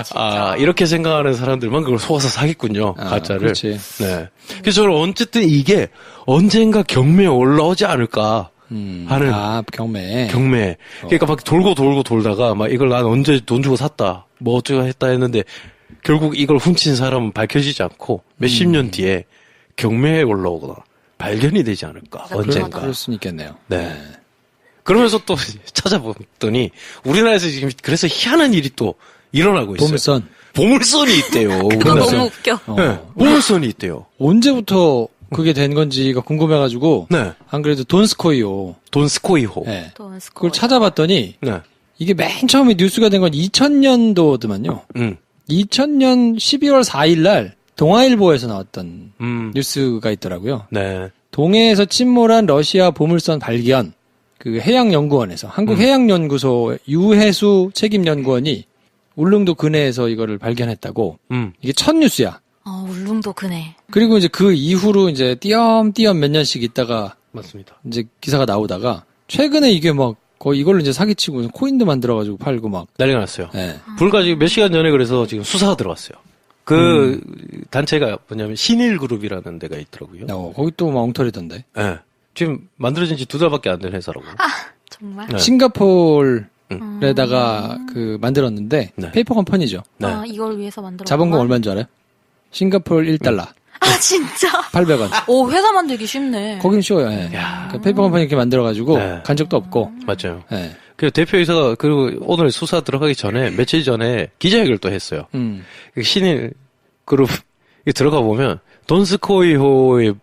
진짜. 이렇게 생각하는 사람들만 그걸 속아서 사겠군요. 가짜를. 그렇지. 네. 그래서 저는 어쨌든 이게 언젠가 경매에 올라오지 않을까 하는. 경매. 그러니까 막 돌고 돌다가 막 이걸 난 언제 돈 주고 샀다. 뭐 어쩌고 했다 했는데 결국 이걸 훔친 사람은 밝혀지지 않고 몇십 년 뒤에 경매에 올라오거나 발견이 되지 않을까. 언젠가. 그럴 수는 있겠네요. 네. 그러면서 또 찾아봤더니 우리나라에서 지금 그래서 희한한 일이 또 일어나고 있어요. 보물선. 보물선이 있대요. 그거 우리나라에. 너무 웃겨. 네, 보물선이 있대요. 언제부터 그게 된 건지가 궁금해가지고 네. 안 그래도 돈스코이오. 돈스코이호. 네. 돈 스코어. 그걸 찾아봤더니 네. 이게 맨 처음에 뉴스가 된 건 2000년도더만요. 2000년 12월 4일 날 동아일보에서 나왔던 뉴스가 있더라고요. 네. 동해에서 침몰한 러시아 보물선 발견. 그 해양연구원에서 한국해양연구소 유해수 책임연구원이 울릉도 근해에서 이거를 발견했다고. 이게 첫 뉴스야. 울릉도 그네. 그리고 이제 그 이후로 이제 띄엄띄엄 몇 년씩 있다가 맞습니다. 이제 기사가 나오다가 최근에 이게 막 거의 이걸로 이제 사기치고 코인도 만들어가지고 팔고 막. 난리가 났어요. 예. 불과 지금 몇 시간 전에 그래서 지금 수사가 들어왔어요. 그 단체가 뭐냐면 신일그룹이라는 데가 있더라고요. 거기 또 막 엉터리던데. 네. 지금 만들어진 지 2달밖에 안 된 회사라고. 정말? 네. 싱가포르에다가 그 만들었는데 네. 페이퍼 컴퍼니죠. 네. 이걸 위해서 만들어. 자본금 얼마인 줄 알아요? 싱가포르 1달러. 진짜? 800원. 오, 회사 만들기 쉽네. 거긴 쉬워요. 예. 그 페이퍼 컴퍼니 이렇게 만들어가지고 네. 간 적도 없고. 맞아요. 예. 그 대표이사가 그리고 오늘 수사 들어가기 전에 며칠 전에 기자회견을 또 했어요. 그 신일그룹 들어가 보면 돈스코이호에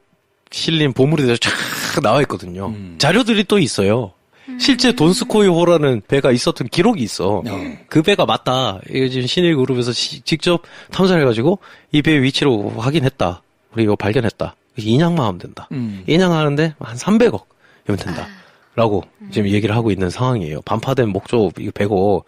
실린 보물에 대해서 쫙 나와 있거든요. 자료들이 또 있어요. 실제 돈스코이호라는 배가 있었던 기록이 있어. 그 배가 맞다. 이거 지금 신일그룹에서 직접 탐사를 해가지고 이 배의 위치로 확인했다. 우리 이거 발견했다. 인양만 하면 된다. 인양하는데 한 300억이면 된다. 라고 지금 얘기를 하고 있는 상황이에요. 반파된 목조 이거 배고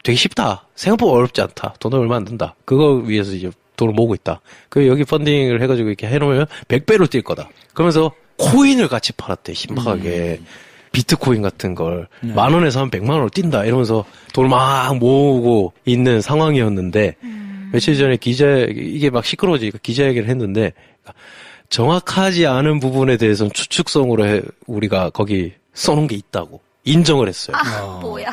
되게 쉽다. 생각보다 어렵지 않다. 돈을 얼마 안 든다. 그거 위해서 이제 돈을 모으고 있다. 그 여기 펀딩을 해가지고 이렇게 해놓으면 100배로 뛸 거다. 그러면서 코인을 같이 팔았대. 신박하게. 비트코인 같은 걸 10,000원에서 한 100만원으로 뛴다. 이러면서 돈을 막 모으고 있는 상황이었는데 며칠 전에 이게 막 시끄러워지니까 기자회견을 했는데 정확하지 않은 부분에 대해서는 추측성으로 우리가 거기 써놓은 게 있다고 인정을 했어요. 뭐야.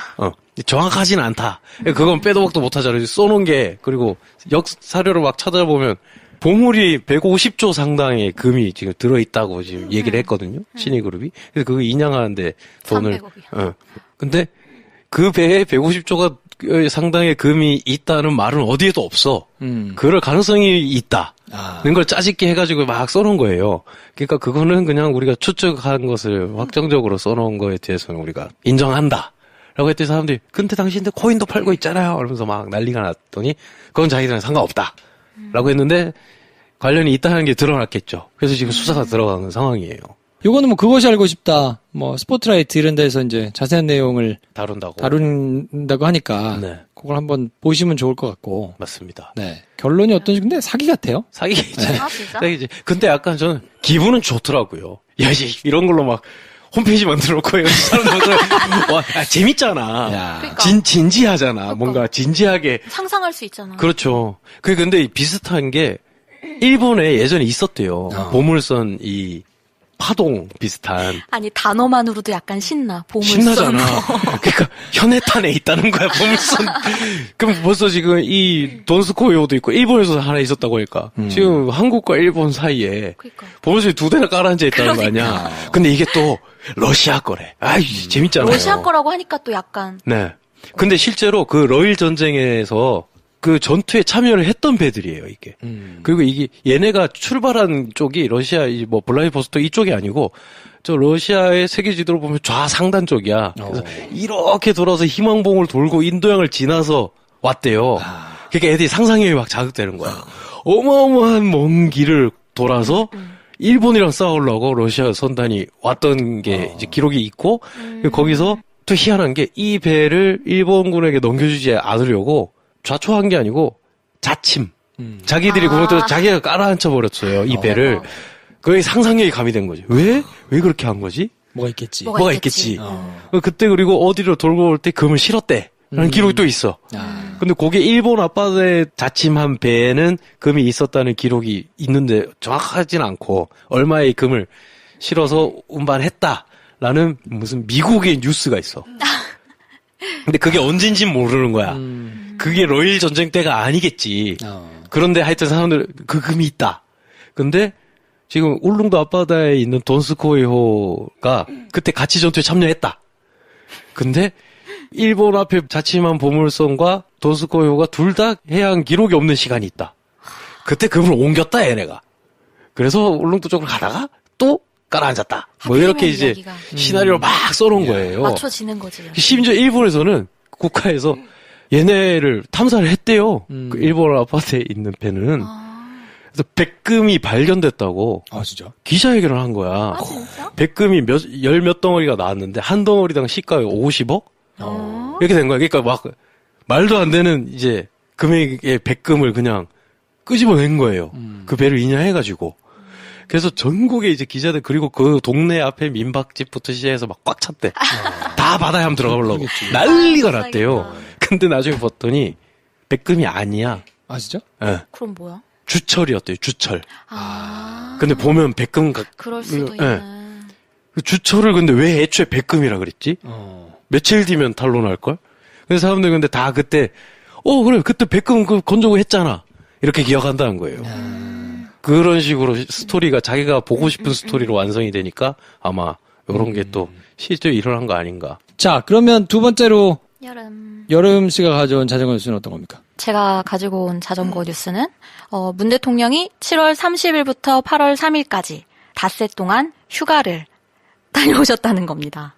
정확하지는 않다. 그건 빼도 박도 못하잖아요. 써놓은 게 그리고 역사료를 막 찾아보면 보물이 150조 상당의 금이 지금 들어있다고 지금 얘기를 했거든요. 신일그룹이. 그래서 그거 인양하는데 돈을. 300억이요. 근데 그 배에 150조가 상당의 금이 있다는 말은 어디에도 없어. 그럴 가능성이 있다. 는 걸 짜집게 해가지고 막 써놓은 거예요. 그러니까 그거는 그냥 우리가 추측한 것을 확정적으로 써놓은 거에 대해서는 우리가 인정한다. 라고 했더니 사람들이 근데 당신들 코인도 팔고 있잖아요. 이러면서 막 난리가 났더니 그건 자기들은 상관없다. 라고 했는데 관련이 있다는 게 드러났겠죠. 그래서 지금 수사가 들어가는 상황이에요. 요거는 뭐 그것이 알고 싶다. 뭐 스포트라이트 이런 데서 이제 자세한 내용을 다룬다고 하니까 네. 그걸 한번 보시면 좋을 것 같고. 맞습니다. 네. 결론이 어떤지 근데 사기 같아요. 사기지. 진짜? 사기지. 근데 약간 저는 기분은 좋더라고요. 야, 이런 걸로 막 홈페이지 만들어놓고 사람들 와, 재밌잖아. 그러니까. 진지하잖아. 그러니까. 뭔가 진지하게. 상상할 수 있잖아. 그렇죠. 근데 비슷한 게 일본에 예전에 있었대요. 보물선 파동 비슷한. 아니 단어만으로도 약간 신나. 보물선. 신나잖아. 그러니까 현해탄에 있다는 거야 보물선. 그럼 벌써 지금 이 돈스코이호도 있고 일본에서 하나 있었다고 하니까 지금 한국과 일본 사이에 그러니까. 보물선이 2대나 깔아앉아 있다는 거 아니야. 근데 이게 또 러시아 거래. 아이 재밌잖아요. 러시아 거라고 하니까 또 약간. 네. 근데 실제로 그 러일 전쟁에서 그 전투에 참여를 했던 배들이에요, 이게. 그리고 이게 얘네가 출발한 쪽이 러시아 뭐 블라디보스토크 이쪽이 아니고 저 러시아의 세계 지도로 보면 좌상단 쪽이야. 그래서 이렇게 돌아서 희망봉을 돌고 인도양을 지나서 왔대요. 그러니까 애들이 상상력이 막 자극되는 거야. 어마어마한 먼 길을 돌아서 일본이랑 싸우려고 러시아 선단이 왔던 게 이제 기록이 있고 거기서 또 희한한 게 이 배를 일본군에게 넘겨주지 않으려고 좌초한 게 아니고 자침. 자기들이 그것도 자기가 깔아앉혀 버렸어요. 이 배를. 그게 상상력이 가미된 거지. 왜 그렇게 한 거지? 뭐가 있겠지. 뭐가 있겠지. 그때 그리고 어디로 돌고 올 때 금을 실었대. 라는 기록이 또 있어. 근데 그게 일본 앞바다에 자침한 배에는 금이 있었다는 기록이 있는데 정확하진 않고 얼마의 금을 실어서 운반했다라는 무슨 미국의 뉴스가 있어. 근데 그게 언젠진 모르는 거야. 그게 러일 전쟁 때가 아니겠지. 그런데 하여튼 사람들 그 금이 있다. 근데 지금 울릉도 앞바다에 있는 돈스코이호가 그때 같이 전투에 참여했다. 근데 일본 앞에 자침한 보물선과 도스코요가 둘 다 해양 기록이 없는 시간이 있다. 그때 금을 옮겼다 얘네가. 그래서 울릉도 쪽으로 가다가 또 깔아앉았다. 뭐 이렇게 이제 이야기가. 시나리오를 막 써놓은 거예요. 맞춰지는 거지. 심지어 일본에서는 국가에서 얘네를 탐사를 했대요. 그 일본 아파트에 있는 배는. 그래서 백금이 발견됐다고 아, 진짜? 기자회견을 한 거야. 아, 진짜? 백금이 열 몇 덩어리가 나왔는데 한 덩어리당 시가가 50억? 이렇게 된 거야. 그러니까 막 말도 안 되는 이제 금액의 백금을 그냥 끄집어낸 거예요. 그 배를 인양해가지고. 그래서 전국에 이제 기자들 그리고 그 동네 앞에 민박집부터 시작해서 막 꽉 찼대. 다 바다에 한번 들어가 보려고. 난리가 났대요. 근데 나중에 봤더니 백금이 아니야. 아, 진짜? 예. 그럼 뭐야? 주철이었대요. 주철. 아. 근데 보면 백금 그럴 수도 예. 있는. 그 주철을 근데 왜 애초에 백금이라 그랬지? 며칠 뒤면 탄로날걸? 그래서 사람들이 근데 다 그때 그래 그때 백금 건조고 했잖아. 이렇게 기억한다는 거예요. 그런 식으로 스토리가 자기가 보고 싶은 스토리로 완성이 되니까 아마 이런 게 또 실제로 일어난 거 아닌가. 자, 그러면 두 번째로 여름 씨가 가져온 자전거 뉴스는 어떤 겁니까? 제가 가지고 온 자전거 뉴스는 문 대통령이 7월 30일부터 8월 3일까지 닷새 동안 휴가를 다녀오셨다는 겁니다.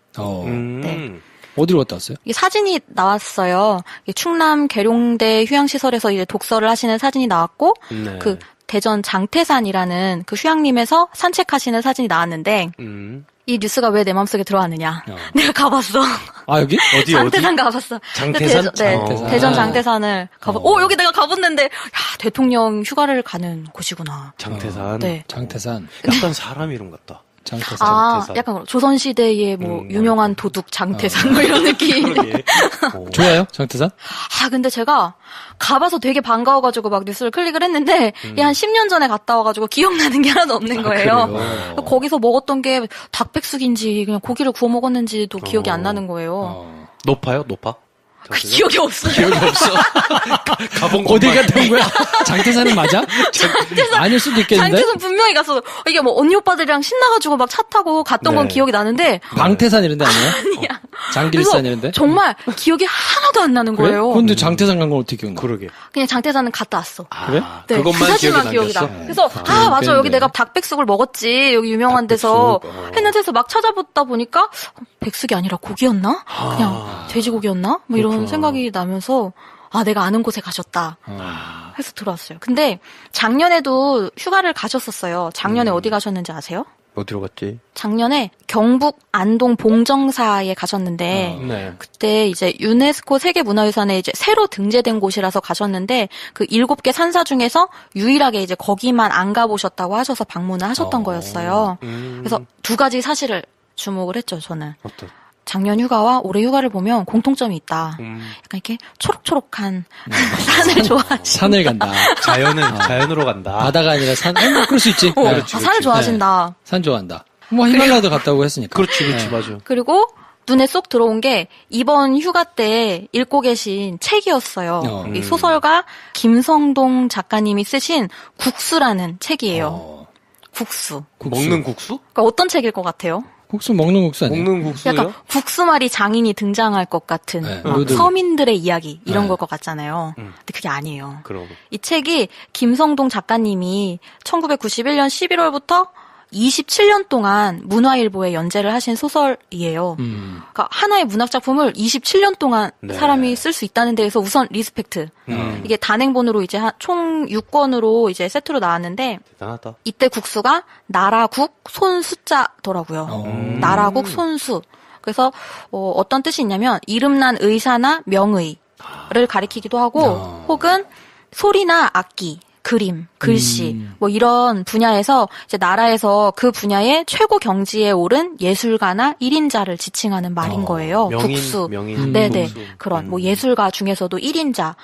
네. 어디로 갔다 왔어요? 이 사진이 나왔어요. 충남 계룡대 휴양시설에서 이제 독서를 하시는 사진이 나왔고, 네. 그 대전 장태산이라는 그 휴양림에서 산책하시는 사진이 나왔는데, 이 뉴스가 왜 내 마음속에 들어왔느냐. 내가 가봤어. 아, 여기? 어디 장태산 가봤어. 장태산? 대전 장태산을 여기 내가 가봤는데, 야, 대통령 휴가를 가는 곳이구나. 장태산. 네. 장태산. 약간 사람 이름 같다. 장태산. 장태산. 약간 조선시대의 유명한 도둑 장태산 뭐 이런 느낌. 그러게. 좋아요? 장태산? 근데 제가 가봐서 되게 반가워가지고 막 뉴스를 클릭을 했는데, 이게 한 10년 전에 갔다 와가지고 기억나는 게 하나도 없는 거예요. 거기서 먹었던 게 닭백숙인지 그냥 고기를 구워 먹었는지도 기억이 안 나는 거예요. 높아요? 높아? 그 기억이 없어요. 기억이 없어. 가본 어디 갔다 온 거야? 장태산은 맞아? 아닐 수도 있겠는데? 장태산 분명히 갔어. 이게 뭐 언니 오빠들이랑 신나가지고 막 차 타고 갔던 건 기억이 나는데. 방태산 이런 데 아니에요? 아니야. 장길산 이런 데? 정말 기억이 하나도 안 나는 그래? 거예요. 근데 장태산 간 건 어떻게 기억나? 그러게. 그냥 장태산은 갔다 왔어. 그래? 네, 그것만 그 사진만 기억이 기억이 나. 남겼어? 그래서 맞아 여기 내가 닭백숙을 먹었지 여기 유명한 데서 닭백숙, 했는데 해서 막 찾아보다 보니까 백숙이 아니라 고기였나? 그냥 돼지고기였나? 뭐 이런 생각이 나면서 내가 아는 곳에 가셨다. 해서 들어왔어요. 근데 작년에도 휴가를 가셨었어요. 작년에 어디 가셨는지 아세요? 어디로 갔지? 작년에 경북 안동 봉정사에 가셨는데 네. 그때 이제 유네스코 세계문화유산에 이제 새로 등재된 곳이라서 가셨는데 그 7개 산사 중에서 유일하게 이제 거기만 안 가보셨다고 하셔서 방문을 하셨던 거였어요. 그래서 두 가지 사실을 주목을 했죠, 저는. 어떤? 작년 휴가와 올해 휴가를 보면 공통점이 있다. 약간 이렇게 초록초록한 산을 좋아하시는. 산을 간다. 자연으로 간다. 바다가 아니라 산. 뭐 그럴 수 있지. 산을 좋아하신다. 산 좋아한다. 뭐 히말라야도 갔다 오고 했으니까. 그렇지, 맞아. 그리고 눈에 쏙 들어온 게 이번 휴가 때 읽고 계신 책이었어요. 이 소설가 김성동 작가님이 쓰신 국수라는 책이에요. 국수. 먹는 국수? 그러니까 어떤 책일 것 같아요? 국수 먹는 국수 아니에요? 먹는 국수요? 약간 국수말이 장인이 등장할 것 같은 네, 막 누들. 서민들의 이야기 이런 걸 것 같잖아요. 근데 그게 아니에요. 그럼. 이 책이 김성동 작가님이 1991년 11월부터 27년 동안 문화일보에 연재를 하신 소설이에요. 그러니까 하나의 문학작품을 27년 동안 네. 사람이 쓸 수 있다는 데에서 우선 리스펙트. 이게 단행본으로 이제 총 6권으로 이제 세트로 나왔는데 대단하다. 이때 국수가 나라국 손수자더라고요. 나라국 손수. 그래서 어떤 뜻이 있냐면 이름난 의사나 명의를 가리키기도 하고 혹은 소리나 악기, 그림, 글씨 뭐 이런 분야에서 이제 나라에서 그 분야의 최고 경지에 오른 예술가나 1인자를 지칭하는 말인 거예요. 국수. 명인. 네네. 국수. 그런 뭐 예술가 중에서도 1인자.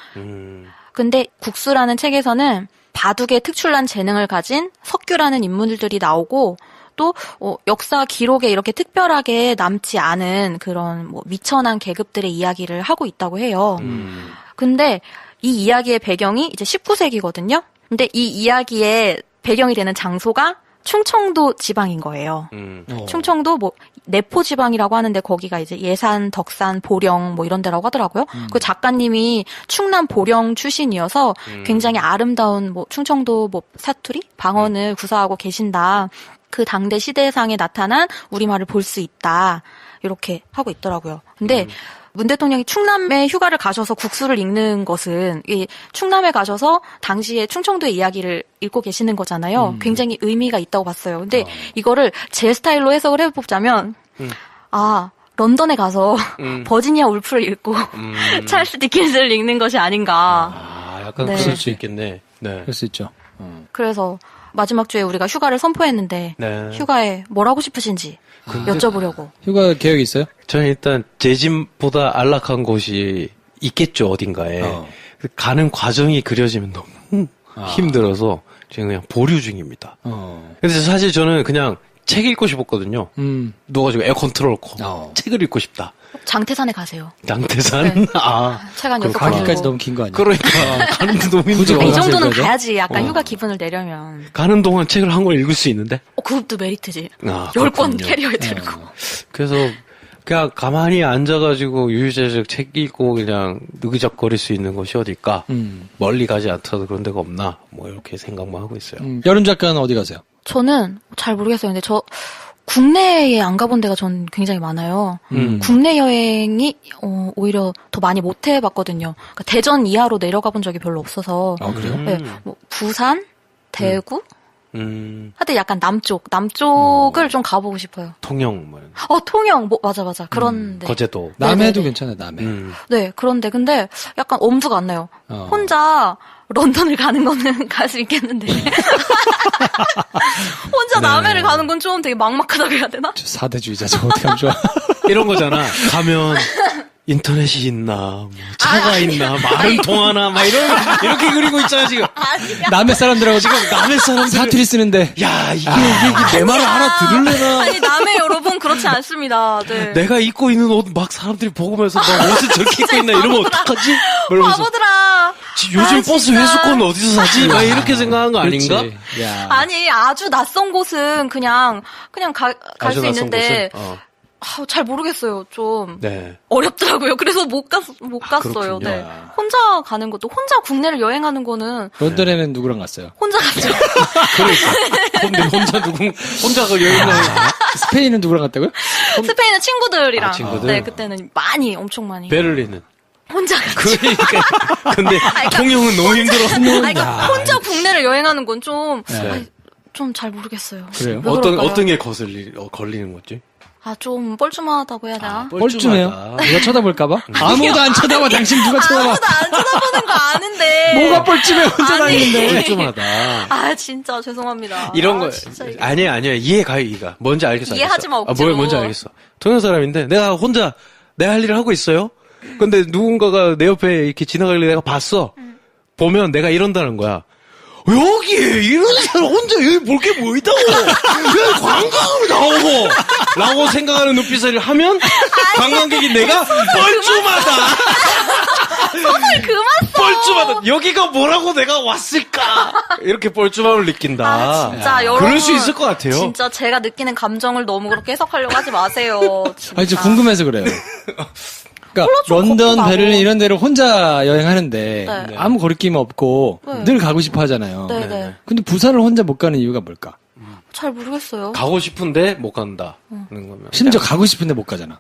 근데 국수라는 책에서는 바둑의 특출난 재능을 가진 석규라는 인물들이 나오고 또 역사 기록에 이렇게 특별하게 남지 않은 그런 뭐 미천한 계급들의 이야기를 하고 있다고 해요. 근데 이 이야기의 배경이 이제 19세기거든요. 근데 이 이야기의 배경이 되는 장소가 충청도 지방인 거예요. 충청도 뭐 내포 지방이라고 하는데 거기가 이제 예산, 덕산, 보령 뭐 이런 데라고 하더라고요. 그 작가님이 충남 보령 출신이어서 굉장히 아름다운 뭐 충청도 뭐 사투리, 방언을 구사하고 계신다. 그 당대 시대상에 나타난 우리말을 볼 수 있다. 이렇게 하고 있더라고요. 근데 문 대통령이 충남에 휴가를 가셔서 국수를 읽는 것은 이 충남에 가셔서 당시에 충청도의 이야기를 읽고 계시는 거잖아요. 굉장히 의미가 있다고 봤어요. 근데 이거를 제 스타일로 해석을 해보자면 런던에 가서 버지니아 울프를 읽고 찰스 디킨스를 읽는 것이 아닌가. 약간 네. 그럴 수 있겠네. 네. 그럴 수 있죠. 그래서 마지막 주에 우리가 휴가를 선포했는데 네. 휴가에 뭘 하고 싶으신지 여쭤보려고. 휴가 계획 있어요? 저는 일단 제 집보다 안락한 곳이 있겠죠, 어딘가에. 가는 과정이 그려지면 너무 힘들어서 지금 그냥 보류 중입니다. 근데 사실 저는 그냥 책 읽고 싶었거든요. 누워가지고 에어컨 틀어놓고 책을 읽고 싶다. 장태산에 가세요. 장태산? 네. 아. 책 한 6권 가기까지 너무 긴 거 아니야? 그러니까 가는데 너무 힘들어. 이 정도는 가세요, 가야지. 약간 휴가 기분을 내려면. 가는 동안 책을 한 권 읽을 수 있는데? 그것도 메리트지. 아, 10권 그렇군요. 캐리어에 들고. 그래서 그냥 가만히 앉아가지고 유유자적 책 읽고 그냥 느그적거릴 수 있는 곳이 어딜까? 멀리 가지 않더라도 그런 데가 없나? 뭐 이렇게 생각만 하고 있어요. 여름 작가는 어디 가세요? 저는 잘 모르겠어요. 근데 저 국내에 안 가본 데가 전 굉장히 많아요. 국내 여행이 오히려 더 많이 못 해봤거든요. 그러니까 대전 이하로 내려가 본 적이 별로 없어서. 그래요? 네, 뭐 부산, 대구. 음, 하여튼 약간 남쪽을 좀 가보고 싶어요. 통영, 뭐, 통영, 뭐 맞아. 그런데. 거제도. 남해도 네네네. 괜찮아요, 남해. 네, 그런데 근데 약간 엄두가 안 나요. 어. 혼자 런던을 가는 거는 갈 수 있겠는데. 혼자 남해를 가는 건 좀 되게 막막하다고 해야 되나? 저 사대주의자 저 어떻게 하면 좋아? 이런 거잖아. 가면 인터넷이 있나, 뭐 차가 있나, 말은 통하나, 막 이렇게 그리고 있잖아, 지금. 남해 사람들하고 지금 남의 사람들. 사투리 쓰는데 야, 이게 내 말을 알아들을래나. 아니, 남해 여러분 그렇지 않습니다. 네. 내가 입고 있는 옷 막 사람들이 보고면서 막 옷을 저렇게 입고 있나 이러면 어떡하지? 이러면서 바보들아. 요즘 버스 진짜. 회수권 어디서 사지? 막 이렇게 생각하는 거 아닌가? 그렇지. 야. 아니, 아주 낯선 곳은 그냥 갈 아주 수 낯선 있는데, 곳은? 잘 모르겠어요. 좀. 네. 어렵더라고요. 그래서 못 갔어요. 그렇군요. 네. 혼자 가는 것도, 혼자 국내를 여행하는 거는 런던에는 누구랑 갔어요? 혼자 갔죠. 근데 혼자 그 여행 가는 스페인은 누구랑 갔다고요? 스페인은 친구들이랑. 친구들? 네, 그때는 엄청 많이. 베를린은. 혼자 갔죠. 그러니까 근데 통영은 너무 힘들어. 그러니까 혼자 국내를 여행하는 건 좀, 네. 좀 잘 모르겠어요. 그래요? 왜 그럴까요? 어떤 게 걸리는 거지? 좀 뻘쭘하다고 해야 되나? 뻘쭘해요? 누가 쳐다볼까봐? 아무도 안 쳐다봐. 당신 누가 쳐다봐? 아무도 안 쳐다보는 거 아는데. 뭐가 뻘쭘해? 혼자 다니는데. 뻘쭘하다. 진짜 죄송합니다. 이런 거 진짜 이게. 아니야 이해가요 이해가. 뭔지 알겠어. 이해하지 마, 알겠어. 억지로. 뭔지 알겠어. 통영 사람인데 내가 혼자 내 할 일을 하고 있어요. 근데 누군가가 내 옆에 이렇게 지나가길래 내가 봤어. 보면 내가 이런다는 거야. 여기에 이런 사람 혼자 여기 볼 게 뭐 있다고. 왜 관광으로 나오고 라고 생각하는 눈빛을 하면 관광객이 내가 뻘쭘하다. 소설 그만 써. 뻘쭘하다. 여기가 뭐라고 내가 왔을까. 이렇게 뻘쭘함을 느낀다. 진짜 여러분. 그럴 수 있을 것 같아요. 진짜 제가 느끼는 감정을 너무 그렇게 해석하려고 하지 마세요. 진짜. 아니, 저 궁금해서 그래요. 그러니까 런던, 겁도 베를린 나고. 이런 데를 혼자 여행하는데 네. 아무 거리낌 없고 네. 늘 가고 싶어 하잖아요. 네네. 근데 부산을 혼자 못 가는 이유가 뭘까? 잘 모르겠어요. 가고 싶은데 못 간다는 거면. 심지어 가고 싶은데 못 가잖아.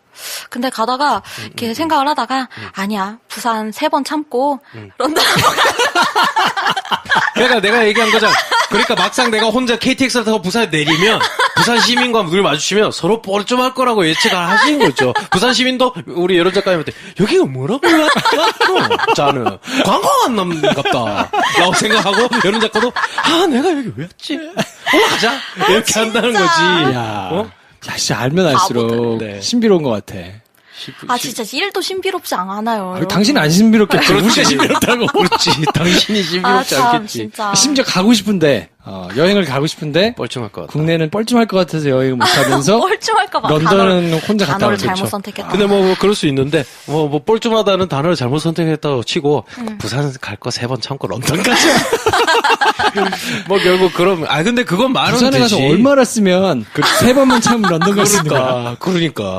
근데 가다가 이렇게 생각을 하다가 아니야 부산 3번 참고 런던 한번 그러니까 내가 얘기한 거잖아. 그러니까 막상 내가 혼자 KTX를 타고 부산에 내리면 부산 시민과 눈을 마주치면 서로 뻘쭘할 거라고 예측을 하시는 거죠. 부산 시민도 우리 여론 작가님한테 여기가 뭐라고 왔노? 자는 관광 안 남갑다 라고 생각하고 여론 작가도 내가 여기 왜 왔지? 올라가자 이렇게 한다는 진짜. 거지. 야, 진짜 알면 알수록 바보들. 네. 신비로운 것 같아. 진짜 1도 신비롭지 않아요. 아니, 당신은 안 신비롭겠지. 우리가 신비롭다고. 그렇지. 당신이 신비롭지 참, 않겠지. 진짜. 심지어 가고 싶은데 여행을 가고 싶은데 뻘쭘할 것 같다. 국내는 뻘쭘할 것 같아서 여행을 못 하면서 뻘쭘할까봐 런던은 혼자 갔다 단어를 오는 잘못 거죠. 선택했다. 근데 뭐 그럴 수 있는데 뭐 뻘쭘하다는 단어를 잘못 선택했다고 치고 부산 갈 거 3번 참고 런던 가자. 뭐 결국 그럼 근데 그건 말은 부산에 되지. 가서 얼마나 쓰면 세 번만 참으면 런던 갈 수 있는 거야. 그러니까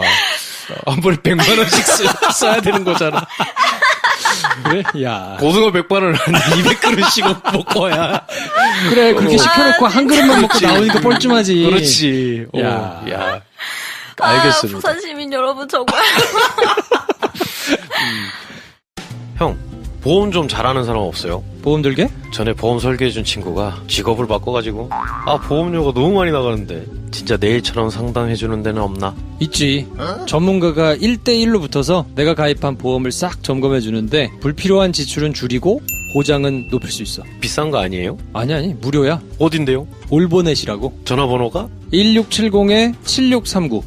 한 번에 100만 원씩 써야 되는 거잖아. 그래? 야. 고등어 100만원 한 200그릇씩 먹고 와야. 그래, 그렇게 시켜놓고 한 그릇만 먹고 나오니까 뻘쭘하지. 그렇지. 야. 알겠습니다. 부산 시민 여러분 정말. 형, 보험 좀 잘하는 사람 없어요? 보험 들게? 전에 보험 설계해준 친구가 직업을 바꿔가지고 보험료가 너무 많이 나가는데 진짜 내일처럼 상담해주는 데는 없나? 있지. 전문가가 1대1로 붙어서 내가 가입한 보험을 싹 점검해주는데 불필요한 지출은 줄이고 보장은 높일 수 있어. 비싼 거 아니에요? 아니, 무료야. 어딘데요? 올보넷이라고. 전화번호가? 1670-7639.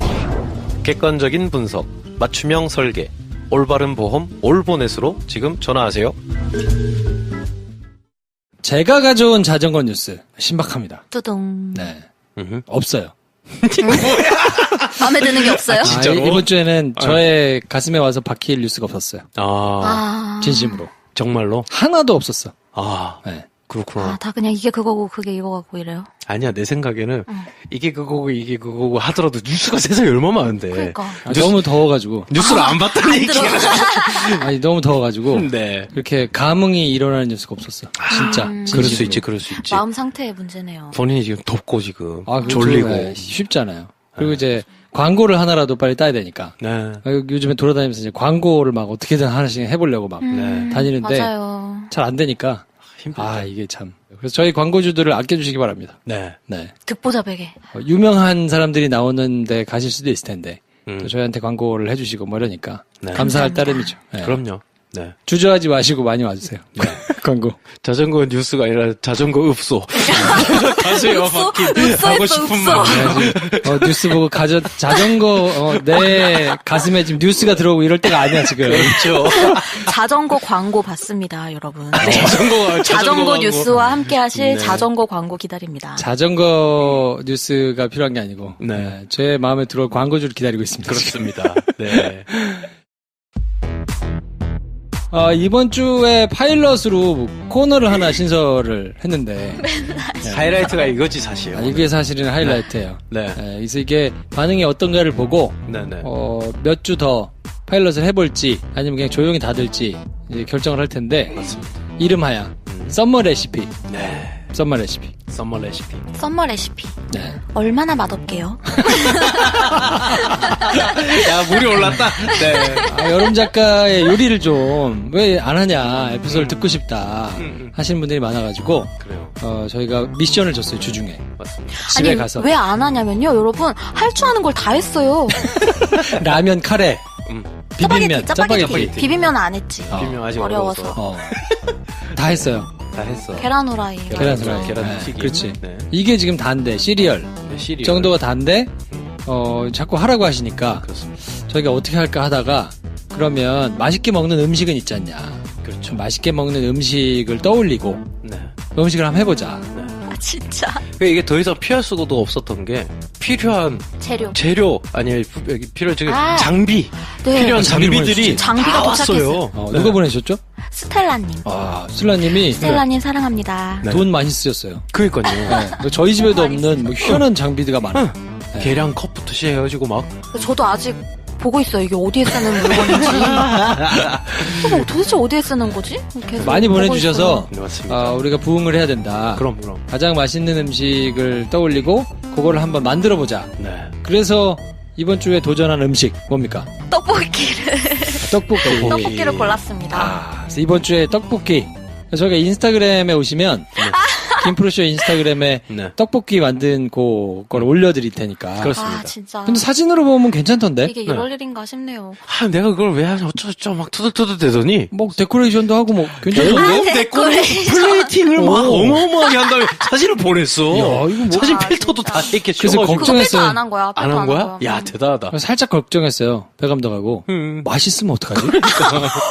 객관적인 분석, 맞춤형 설계, 올바른 보험, 올보넷으로 지금 전화하세요. 제가 가져온 자전거 뉴스 신박합니다. 뚜둥. 네. 없어요. 마음에 드는 게 없어요? 진짜로? 이번 주에는 저의 가슴에 와서 박힐 뉴스가 없었어요. 진심으로. 정말로? 하나도 없었어. 네. 그렇구나. 다 그냥 이게 그거고 그게 이거고 이래요? 아니야, 내 생각에는 이게 그거고 하더라도 뉴스가 세상에 얼마나 많은데. 그러니까. 너무 더워가지고. 뉴스를 안 봤다는 얘기가. 아니, 너무 더워가지고. 네. 그렇게 감흥이 일어나는 뉴스가 없었어. 진짜. 그럴 수 있지, 그럴 수 있지. 마음 상태의 문제네요. 본인이 지금 덥고 지금. 그렇죠. 졸리고. 네, 쉽잖아요. 그리고 이제 광고를 하나라도 빨리 따야 되니까. 네. 요즘에 돌아다니면서 이제 광고를 막 어떻게든 하나씩 해보려고 막 다니는데. 맞아요. 잘 안 되니까. 힘들다. 이게 참. 그래서 저희 광고주들을 아껴주시기 바랍니다. 네. 네. 듣보자 베개. 유명한 사람들이 나오는데 가실 수도 있을 텐데. 또 저희한테 광고를 해주시고 뭐 이러니까. 네. 감사할 따름이죠. 네. 그럼요. 네. 주저하지 마시고 많이 와주세요. 광고. 자전거 뉴스가 아니라 자전거 읍소. 가세요, 바퀴. 하고 싶은 말. 뉴스 보고 자전거, 내 가슴에 지금 뉴스가 들어오고 이럴 때가 아니야, 지금. 그렇죠. 자전거 광고 받습니다, 여러분. 자전거 광고. 뉴스와 함께 하실 네. 자전거 광고 기다립니다. 자전거 뉴스가 필요한 게 아니고. 네. 제 마음에 들어올 광고주를 기다리고 있습니다. 그렇습니다. 네. 이번 주에 파일럿으로 코너를 하나 신설을 했는데. 하이라이트가 이거지, 사실. 이게 사실은 하이라이트예요. 네. 그래서 이게 반응이 어떤가를 보고, 네네. 몇 주 더 파일럿을 해볼지, 아니면 그냥 조용히 닫을지, 이제 결정을 할 텐데. 맞습니다. 이름하여, 썸머 레시피. 네. 썸머 레시피. 썸머 레시피. 썸머 레시피. 네. 얼마나 맛없게요? 야, 물이 올랐다. 네. 여름 작가의 요리를 좀 왜 안 하냐 에피소드를 듣고 싶다 하시는 분들이 많아가지고 그래요. 저희가 미션을 줬어요. 주중에 맞습니다. 집에 가서 왜 안 하냐면요, 여러분 할 줄 아는 걸 다 했어요. 라면, 카레, 비빔면, 짜파게티. 비빔면 안 했지. 비빔면 아직 어려워서. 다 했어요. 다 했어. 계란 후라이. 계란 후라이. 계란 튀김. 그렇지. 네. 이게 지금 단데 시리얼 네, 시리얼. 정도가 단데 자꾸 하라고 하시니까 그렇습니다. 저희가 어떻게 할까 하다가 그러면 맛있게 먹는 음식은 있지 않냐. 그렇죠. 맛있게 먹는 음식을 떠올리고 네. 음식을 한번 해보자. 진짜. 그러니까 이게 더 이상 피할 수가 없었던 게 필요한 재료. 아니 필요한 아. 장비. 네. 필요한 장비를 장비들이 보내주지. 장비가 다 도착했어요. 왔어요. 누가 보내셨죠? 스텔라님. 슬라님이 스텔라님 사랑합니다. 네. 돈 많이 쓰셨어요. 그러니까요. 저희 집에도 없는 뭐 희한한 장비가 많아요. 계량 컵부터 시작해가지고 막 저도 아직 보고 있어요. 이게 어디에 쓰는 물건인지. 도대체 어디에 쓰는 거지? 계속 많이 보고 보내주셔서 네, 맞습니다. 우리가 부응을 해야 된다. 그럼. 가장 맛있는 음식을 떠올리고 그거를 한번 만들어보자. 네. 그래서 이번 주에 도전한 음식 뭡니까? 있어요. 떡볶이를 골랐습니다. 그래서 이번 주에 떡볶이. 저희가 인스타그램에 오시면 김프로쇼 인스타그램에 네. 떡볶이 만든 그걸 올려드릴 테니까. 그렇습니다. 진짜. 근데 사진으로 보면 괜찮던데? 이게 이럴 일인가 싶네요. 내가 그걸 왜 하냐 어쩌고저쩌고 막 투덜투덜 대더니 뭐 데코레이션도 하고 뭐 괜찮던데? 플레이팅을 막 어마어마하게 한 다음에 사진을 보냈어. 야, 이거 뭐- 사진 필터도 다 이렇게 그래서 씌워가지고. 걱정했어요. 안 한 거야. 안 한 거야? 야, 대단하다. 살짝 걱정했어요. 배 감독하고. 맛있으면 어떡하지?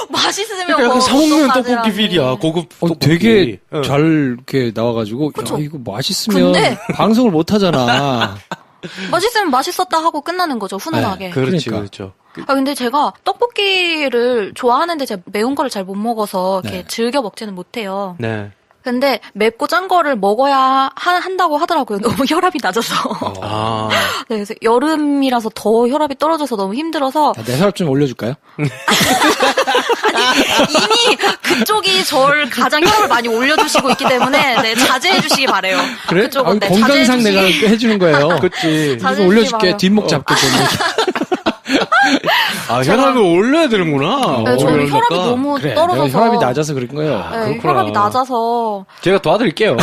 맛있으면 그러니까 약간 뭐 사먹는 어떡하지라니. 떡볶이 필이야. 고급 떡볶이. 되게 응. 잘 이렇게 나와가지고 그쵸? 야, 이거 맛있으면 근데- 방송을 못 하잖아. 맛있으면 맛있었다 하고 끝나는 거죠. 훈훈하게. 그렇지, 그러니까. 그렇죠. 근데 제가 떡볶이를 좋아하는데 제가 매운 거를 잘 못 먹어서 이렇게 네. 즐겨 먹지는 못해요. 네. 근데 맵고 짠 거를 먹어야 한다고 하더라고요. 너무 혈압이 낮아서. 아. 네, 그래서 여름이라서 더 혈압이 떨어져서 너무 힘들어서 내 혈압 좀 올려줄까요? 이미 그쪽이 저를 가장 혈압을 많이 올려주시고 있기 때문에 네, 자제해 주시기 바래요. 그래? 그쪽은 네, 건강상 자제해 내가 해주는 거예요. 그치. 자제해 이거 올려줄게. 주시기 바래요. 뒷목 잡게 좀. 아, 혈압을 올려야 되는구나. 네, 저는 혈압이 그러니까. 너무 그래, 떨어져서 내가 혈압이 낮아서 그런 거예요. 네, 그렇구나. 혈압이 낮아서 제가 도와드릴게요.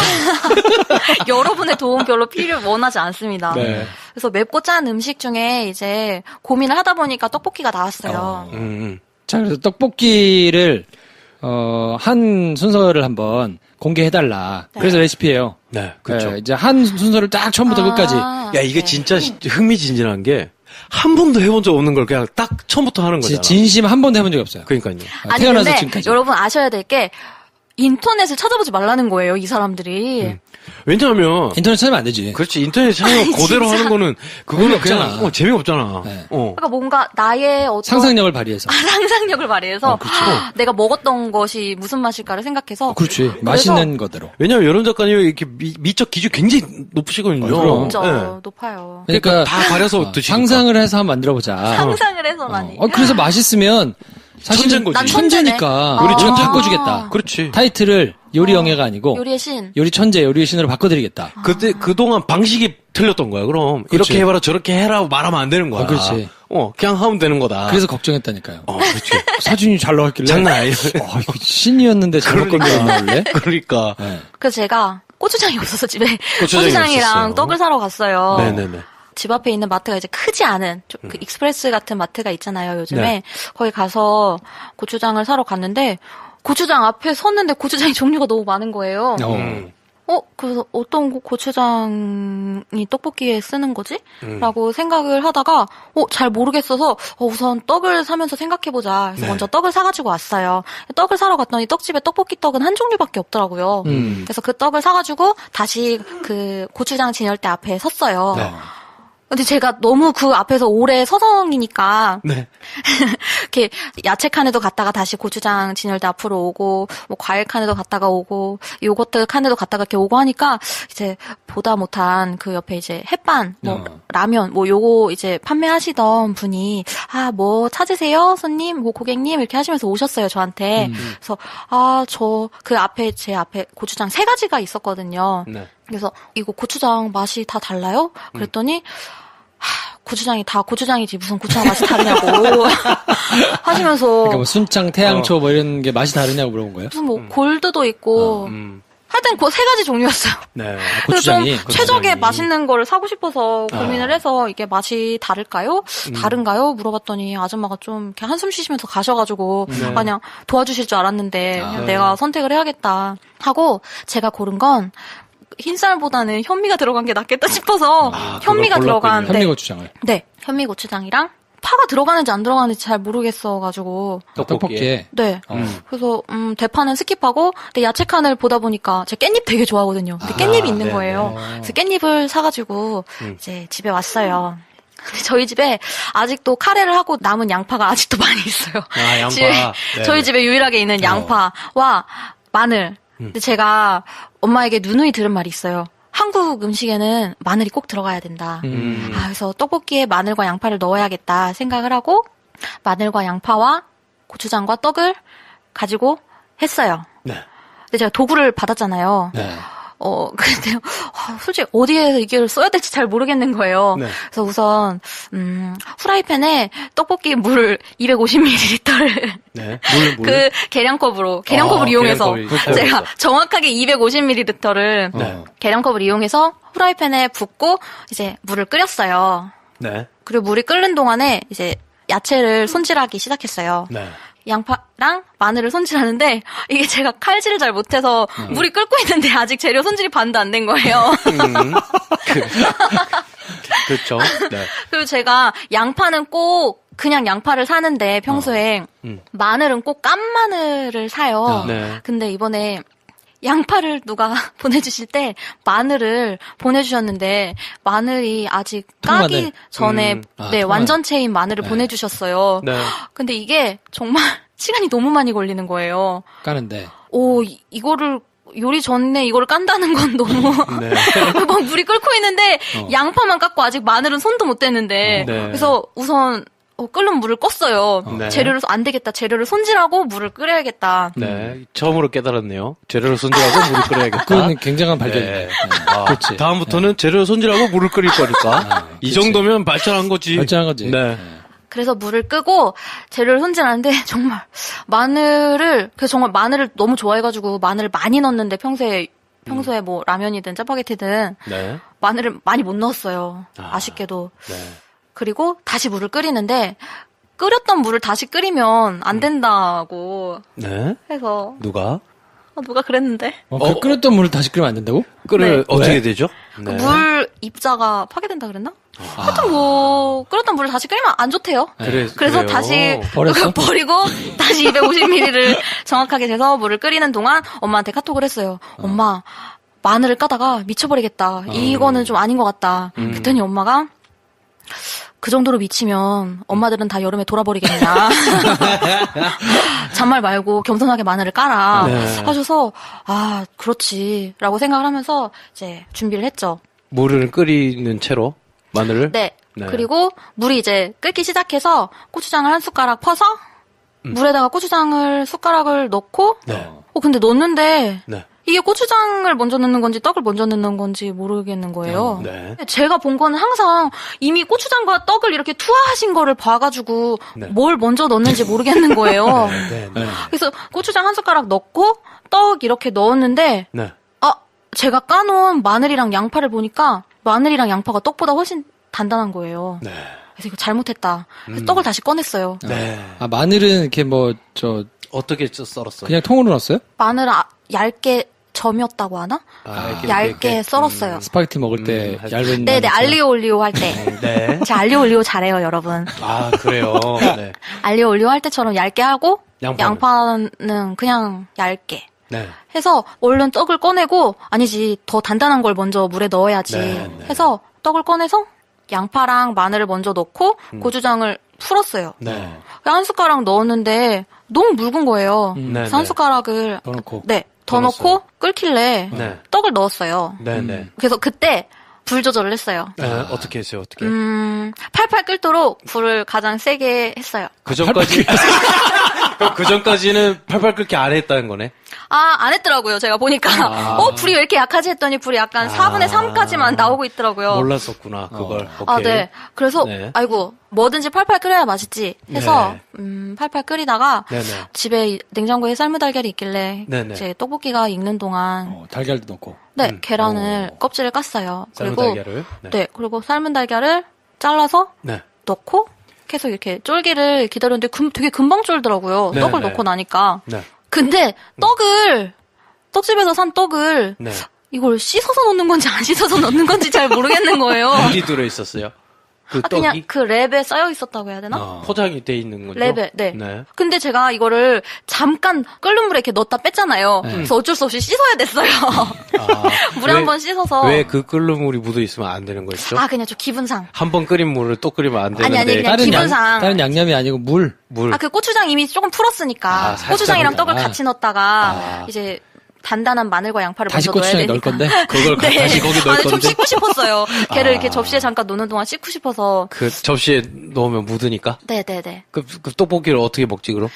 여러분의 도움 별로 원하지 않습니다. 네. 그래서 맵고 짠 음식 중에 이제 고민을 하다 보니까 떡볶이가 나왔어요. 자, 그래서 떡볶이를, 한 순서를 한번 공개해달라. 네. 그래서 레시피예요. 네, 그렇죠. 네, 이제 한 순서를 딱 처음부터 끝까지. 야, 이게 네. 진짜 흥미진진한 게, 한 번도 해본 적 없는 걸 그냥 딱 처음부터 하는 거잖아. 진심 한 번도 해본 적이 없어요. 그러니까요. 아니 태어나서 근데 지금까지. 여러분 아셔야 될 게 인터넷을 찾아보지 말라는 거예요, 이 사람들이. 왜냐하면, 인터넷 찾으면 안 되지. 그렇지, 인터넷 찾으면 그대로 진짜. 하는 거는, 그거는 그냥, 없잖아. 재미없잖아. 네. 그러니까 뭔가 나의 어떤 상상력을 발휘해서. 상상력을 발휘해서 그렇지. 내가 먹었던 것이 무슨 맛일까를 생각해서 그렇지. 맛있는 거대로. 왜냐면 여론 작가님 이렇게 미적 기준 굉장히 높으시거든요. 그럼. 진짜 네. 높아요. 그러니까 다 가려서 드시니까. 상상을 해서 한번 만들어보자. 상상을 해서 많이. 그래서 맛있으면 사실은 천재인 거지. 난 천재니까 천재네. 우리 좀 아. 바꿔주겠다. 그렇지. 타이틀을 요리 영예가 아니고 요리의 신. 요리 천재, 요리의 신으로 바꿔드리겠다. 그때, 그동안 방식이 틀렸던 거야. 그럼, 그렇지. 이렇게 해봐라, 저렇게 해라, 말하면 안 되는 거야. 그렇지. 그냥 하면 되는 거다. 그래서 걱정했다니까요. 그렇지. 사진이 잘 나왔길래. 장난 아니야. 이거 신이었는데 잘못 건드렸나 원래? 그러니까. 네. 그래서 제가 고추장이 없어서 집에 고추장이 고추장이랑 없었어요. 떡을 사러 갔어요. 네네네. 집 앞에 있는 마트가 이제 크지 않은 그 익스프레스 같은 마트가 있잖아요, 요즘에. 네. 거기 가서 고추장을 사러 갔는데 고추장 앞에 섰는데 고추장이 종류가 너무 많은 거예요. 그래서 어떤 고추장이 떡볶이에 쓰는 거지? 라고 생각을 하다가, 잘 모르겠어서, 우선 떡을 사면서 생각해보자. 그래서 네. 먼저 떡을 사가지고 왔어요. 떡을 사러 갔더니 떡집에 떡볶이 떡은 한 종류밖에 없더라고요. 그래서 그 떡을 사가지고 다시 그 고추장 진열대 앞에 섰어요. 네. 근데 제가 너무 그 앞에서 오래 서성이니까, 네. 이렇게 야채 칸에도 갔다가 다시 고추장 진열대 앞으로 오고 뭐 과일 칸에도 갔다가 오고 요거트 칸에도 갔다가 이렇게 오고 하니까 이제 보다 못한 그 옆에 이제 햇반 뭐 라면 뭐 요거 이제 판매하시던 분이 뭐 찾으세요 손님 뭐 고객님 이렇게 하시면서 오셨어요 저한테. 그래서 저 그 앞에 제 앞에 고추장 3가지가 있었거든요. 네. 그래서 이거 고추장 맛이 다 달라요? 그랬더니 고추장이 다 고추장이지 무슨 고추장 맛이 다르냐고 하시면서 그러니까 뭐 순창, 태양초 뭐 이런 게 맛이 다르냐고 물어본 거예요? 무슨 뭐 골드도 있고 하여튼 그 3가지 종류였어요. 네. 그래서 좀 고추장이. 최적의 맛있는 거를 사고 싶어서 고민을 해서 이게 맛이 다를까요? 다른가요? 물어봤더니 아줌마가 좀 이렇게 한숨 쉬시면서 가셔가지고 그냥 도와주실 줄 알았는데 그냥 내가 선택을 해야겠다 하고 제가 고른 건 흰쌀보다는 현미가 들어간 게 낫겠다 싶어서 현미가 그걸 들어간 골랐군요. 현미고추장을. 네 현미 고추장이랑 파가 들어가는지 안 들어가는지 잘 모르겠어가지고 떡볶이에. 네. 그래서 대파는 스킵하고 근데 야채 칸을 보다 보니까 제가 깻잎 되게 좋아하거든요. 근데 깻잎이 있는 네, 거예요. 그래서 깻잎을 사가지고 이제 집에 왔어요. 근데 저희 집에 아직도 카레를 하고 남은 양파가 아직도 많이 있어요. 양파. 집에, 네. 저희 집에 유일하게 있는 양파와 마늘. 근데 제가 엄마에게 누누이 들은 말이 있어요. 한국 음식에는 마늘이 꼭 들어가야 된다. 그래서 떡볶이에 마늘과 양파를 넣어야겠다 생각을 하고 마늘과 양파와 고추장과 떡을 가지고 했어요. 네. 근데 제가 도구를 받았잖아요. 네. 근데 솔직히 어디에 이걸 써야 될지 잘 모르겠는 거예요. 네. 그래서 우선 후라이팬에 떡볶이 물 250ml를 네. 그 계량컵으로 이용해서 계량컵이 제가 정확하게 250ml를 네. 계량컵을 이용해서 후라이팬에 붓고 이제 물을 끓였어요. 네. 그리고 물이 끓는 동안에 이제 야채를 손질하기 시작했어요. 네. 양파랑 마늘을 손질하는데 이게 제가 칼질을 잘 못해서 물이 끓고 있는데 아직 재료 손질이 반도 안 된 거예요. 그렇죠. 네. 그리고 제가 양파는 꼭 그냥 양파를 사는데 평소에 마늘은 꼭 깐 마늘을 사요. 네. 근데 이번에 양파를 누가 보내주실 때 마늘을 보내주셨는데 마늘이 아직 까기 통마늘. 전에 네 통마늘. 완전체인 마늘을 보내주셨어요. 네. 근데 이게 정말 시간이 너무 많이 걸리는 거예요. 까는데. 이거를 요리 전에 이걸 깐다는 건 너무 네. 막 물이 끓고 있는데 양파만 깎고 아직 마늘은 손도 못 댔는데 네. 그래서 우선 끓는 물을 껐어요. 네. 재료를 안 되겠다. 재료를 손질하고 물을 끓여야겠다. 네. 처음으로 깨달았네요. 재료를 손질하고 물을 끓여야겠다. 그건 굉장한 발견이네. 네. 그렇지. 다음부터는 재료를 손질하고 물을 끓일 거니까. 이 정도면 발전한 거지. 발전한 거지. 네. 그래서 물을 끄고 재료를 손질하는데 정말 그래서 정말 마늘을 너무 좋아해가지고 마늘을 많이 넣었는데 평소에 뭐 라면이든 짜파게티든 네. 마늘을 많이 못 넣었어요. 아쉽게도. 네. 그리고 다시 물을 끓이는데 끓였던 물을 다시 끓이면 안 된다고 네. 해서 누가? 누가 그랬는데 그 끓였던 물을 다시 끓이면 안 된다고? 끓을 네. 어떻게 왜? 되죠? 그 네. 물 입자가 파괴된다 그랬나? 하여튼 뭐 끓였던 물을 다시 끓이면 안 좋대요. 그래서 그래서 다시 버렸어? 버리고 다시 250ml를 정확하게 재서 물을 끓이는 동안 엄마한테 카톡을 했어요. 엄마 마늘을 까다가 미쳐버리겠다. 이거는 좀 아닌 것 같다. 그랬더니 엄마가 그 정도로 미치면 엄마들은 다 여름에 돌아버리겠냐. 잔말 말고 겸손하게 마늘을 까라. 네. 하셔서 그렇지라고 생각을 하면서 이제 준비를 했죠. 물을 끓이는 채로 마늘을. 네. 네. 그리고 물이 이제 끓기 시작해서 고추장을 한 숟가락 퍼서 물에다가 고추장을 숟가락을 넣고 네. 근데 넣는데 네. 이게 고추장을 먼저 넣는 건지 떡을 먼저 넣는 건지 모르겠는 거예요. 네. 제가 본 거는 항상 이미 고추장과 떡을 이렇게 투하하신 거를 봐가지고 네. 뭘 먼저 넣는지 모르겠는 거예요. 네. 네. 그래서 고추장 한 숟가락 넣고 떡 이렇게 넣었는데 네. 제가 까놓은 마늘이랑 양파를 보니까 마늘이랑 양파가 떡보다 훨씬 단단한 거예요. 네. 그래서 이거 잘못했다. 그래서 떡을 다시 꺼냈어요. 네. 마늘은 이렇게 어떻게 썰었어요? 그냥 통으로 넣었어요? 마늘을 얇게 점였다고 하나? 얇게 썰었어요. 스파게티 먹을 때 얇은. 네네, 알리오 올리오 할 때. 네. 제가 알리오 올리오 잘해요, 여러분. 그래요. 네. 알리오 올리오 할 때처럼 얇게 하고, 양파는? 양파는 그냥 얇게. 네. 해서 얼른 떡을 꺼내고, 아니지, 더 단단한 걸 먼저 물에 넣어야지. 네, 네. 해서 떡을 꺼내서 양파랑 마늘을 먼저 넣고, 고추장을 풀었어요. 네. 한 숟가락 넣었는데, 너무 묽은 거예요. 네, 그래서 한 네. 숟가락을 더 넣고. 더 넣고 끓길래 네. 떡을 넣었어요. 네. 네. 그래서 그때 불 조절을 했어요. 네. 어떻게 했어요? 어떻게? 팔팔 끓도록 불을 가장 세게 했어요. 그 전까지 그 전까지는 팔팔 끓기 안 했다는 거네. 안 했더라고요. 제가 보니까 불이 왜 이렇게 약하지 했더니 불이 약간 4분의 3까지만 나오고 있더라고요. 몰랐었구나 그걸. 오케이. 네. 그래서 네. 아이고 뭐든지 팔팔 끓여야 맛있지 해서 팔팔 끓이다가 네네. 집에 냉장고에 삶은 달걀이 있길래 네네. 이제 떡볶이가 익는 동안 달걀도 넣고. 계란을 껍질을 깠어요. 삶은 그리고 달걀을. 그리고 삶은 달걀을 잘라서 네. 넣고 계속 이렇게 쫄기를 기다렸는데 되게 금방 쫄더라고요. 네, 떡을 네. 넣고 나니까. 네. 근데 떡집에서 산 떡을 네. 이걸 씻어서 넣는 건지 안 씻어서 넣는 건지 잘 모르겠는 거예요. 어디 들어 있었어요? 그 떡이 그냥 그 랩에 쌓여 있었다고 해야 되나? 포장이 돼 있는 거죠? 랩에, 네. 네. 근데 제가 이거를 잠깐 끓는 물에 이렇게 넣었다 뺐잖아요. 그래서 어쩔 수 없이 씻어야 됐어요. 물에 왜- 한번 씻어서. 왜 그 끓는 물이 묻어 있으면 안 되는 거였죠? 그냥 좀 기분상. 한 번 끓인 물을 또 끓이면 안 되는데. 아니, 그냥 기분상. 다른 양념이 아니고 물. 그 고추장 이미 조금 풀었으니까. 살짝 고추장이랑 넣었다. 떡을 같이 넣었다가 이제 단단한 마늘과 양파를 다시 먼저 넣어야 고추장에 되니까. 넣을 건데? 그걸 다시 거기 넣을 좀 건데? 씻고 싶었어요. 걔를 이렇게 접시에 잠깐 놓는 동안 씻고 싶어서. 그 접시에 넣으면 묻으니까? 네네네. 그 떡볶이를 어떻게 먹지 그럼?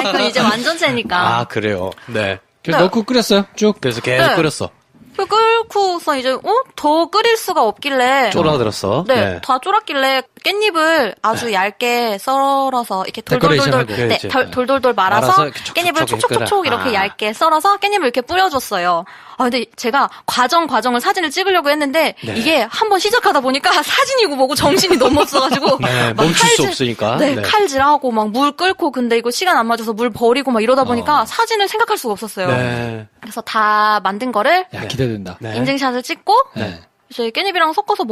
그건 이제 완전체니까. 그래요. 네. 그래서 네. 넣고 끓였어요. 쭉. 그래서 계속 네. 끓였어. 끓고서 이제 더 끓일 수가 없길래 쫄아들었어. 다 쫄았길래 깻잎을 아주 얇게 썰어서 이렇게 데코레이션 돌돌돌돌 하고. 그렇지. 돌돌돌 말아서 말아서 이렇게 깻잎을 촉촉촉 촉촉촉촉 끓여. 이렇게 얇게 썰어서 깻잎을 이렇게 뿌려줬어요. 근데 제가 과정을 사진을 찍으려고 했는데 네. 이게 한번 시작하다 보니까 사진이고 뭐고 정신이 너무 없어가지고 네, 막 멈출 수 없으니까. 네, 네. 칼질하고 막 물 끓고 근데 이거 시간 안 맞아서 물 버리고 막 이러다 보니까 사진을 생각할 수가 없었어요. 네. 그래서 다 만든 거를 야, 기대된다. 네. 인증샷을 찍고 네. 이제 깻잎이랑 섞어서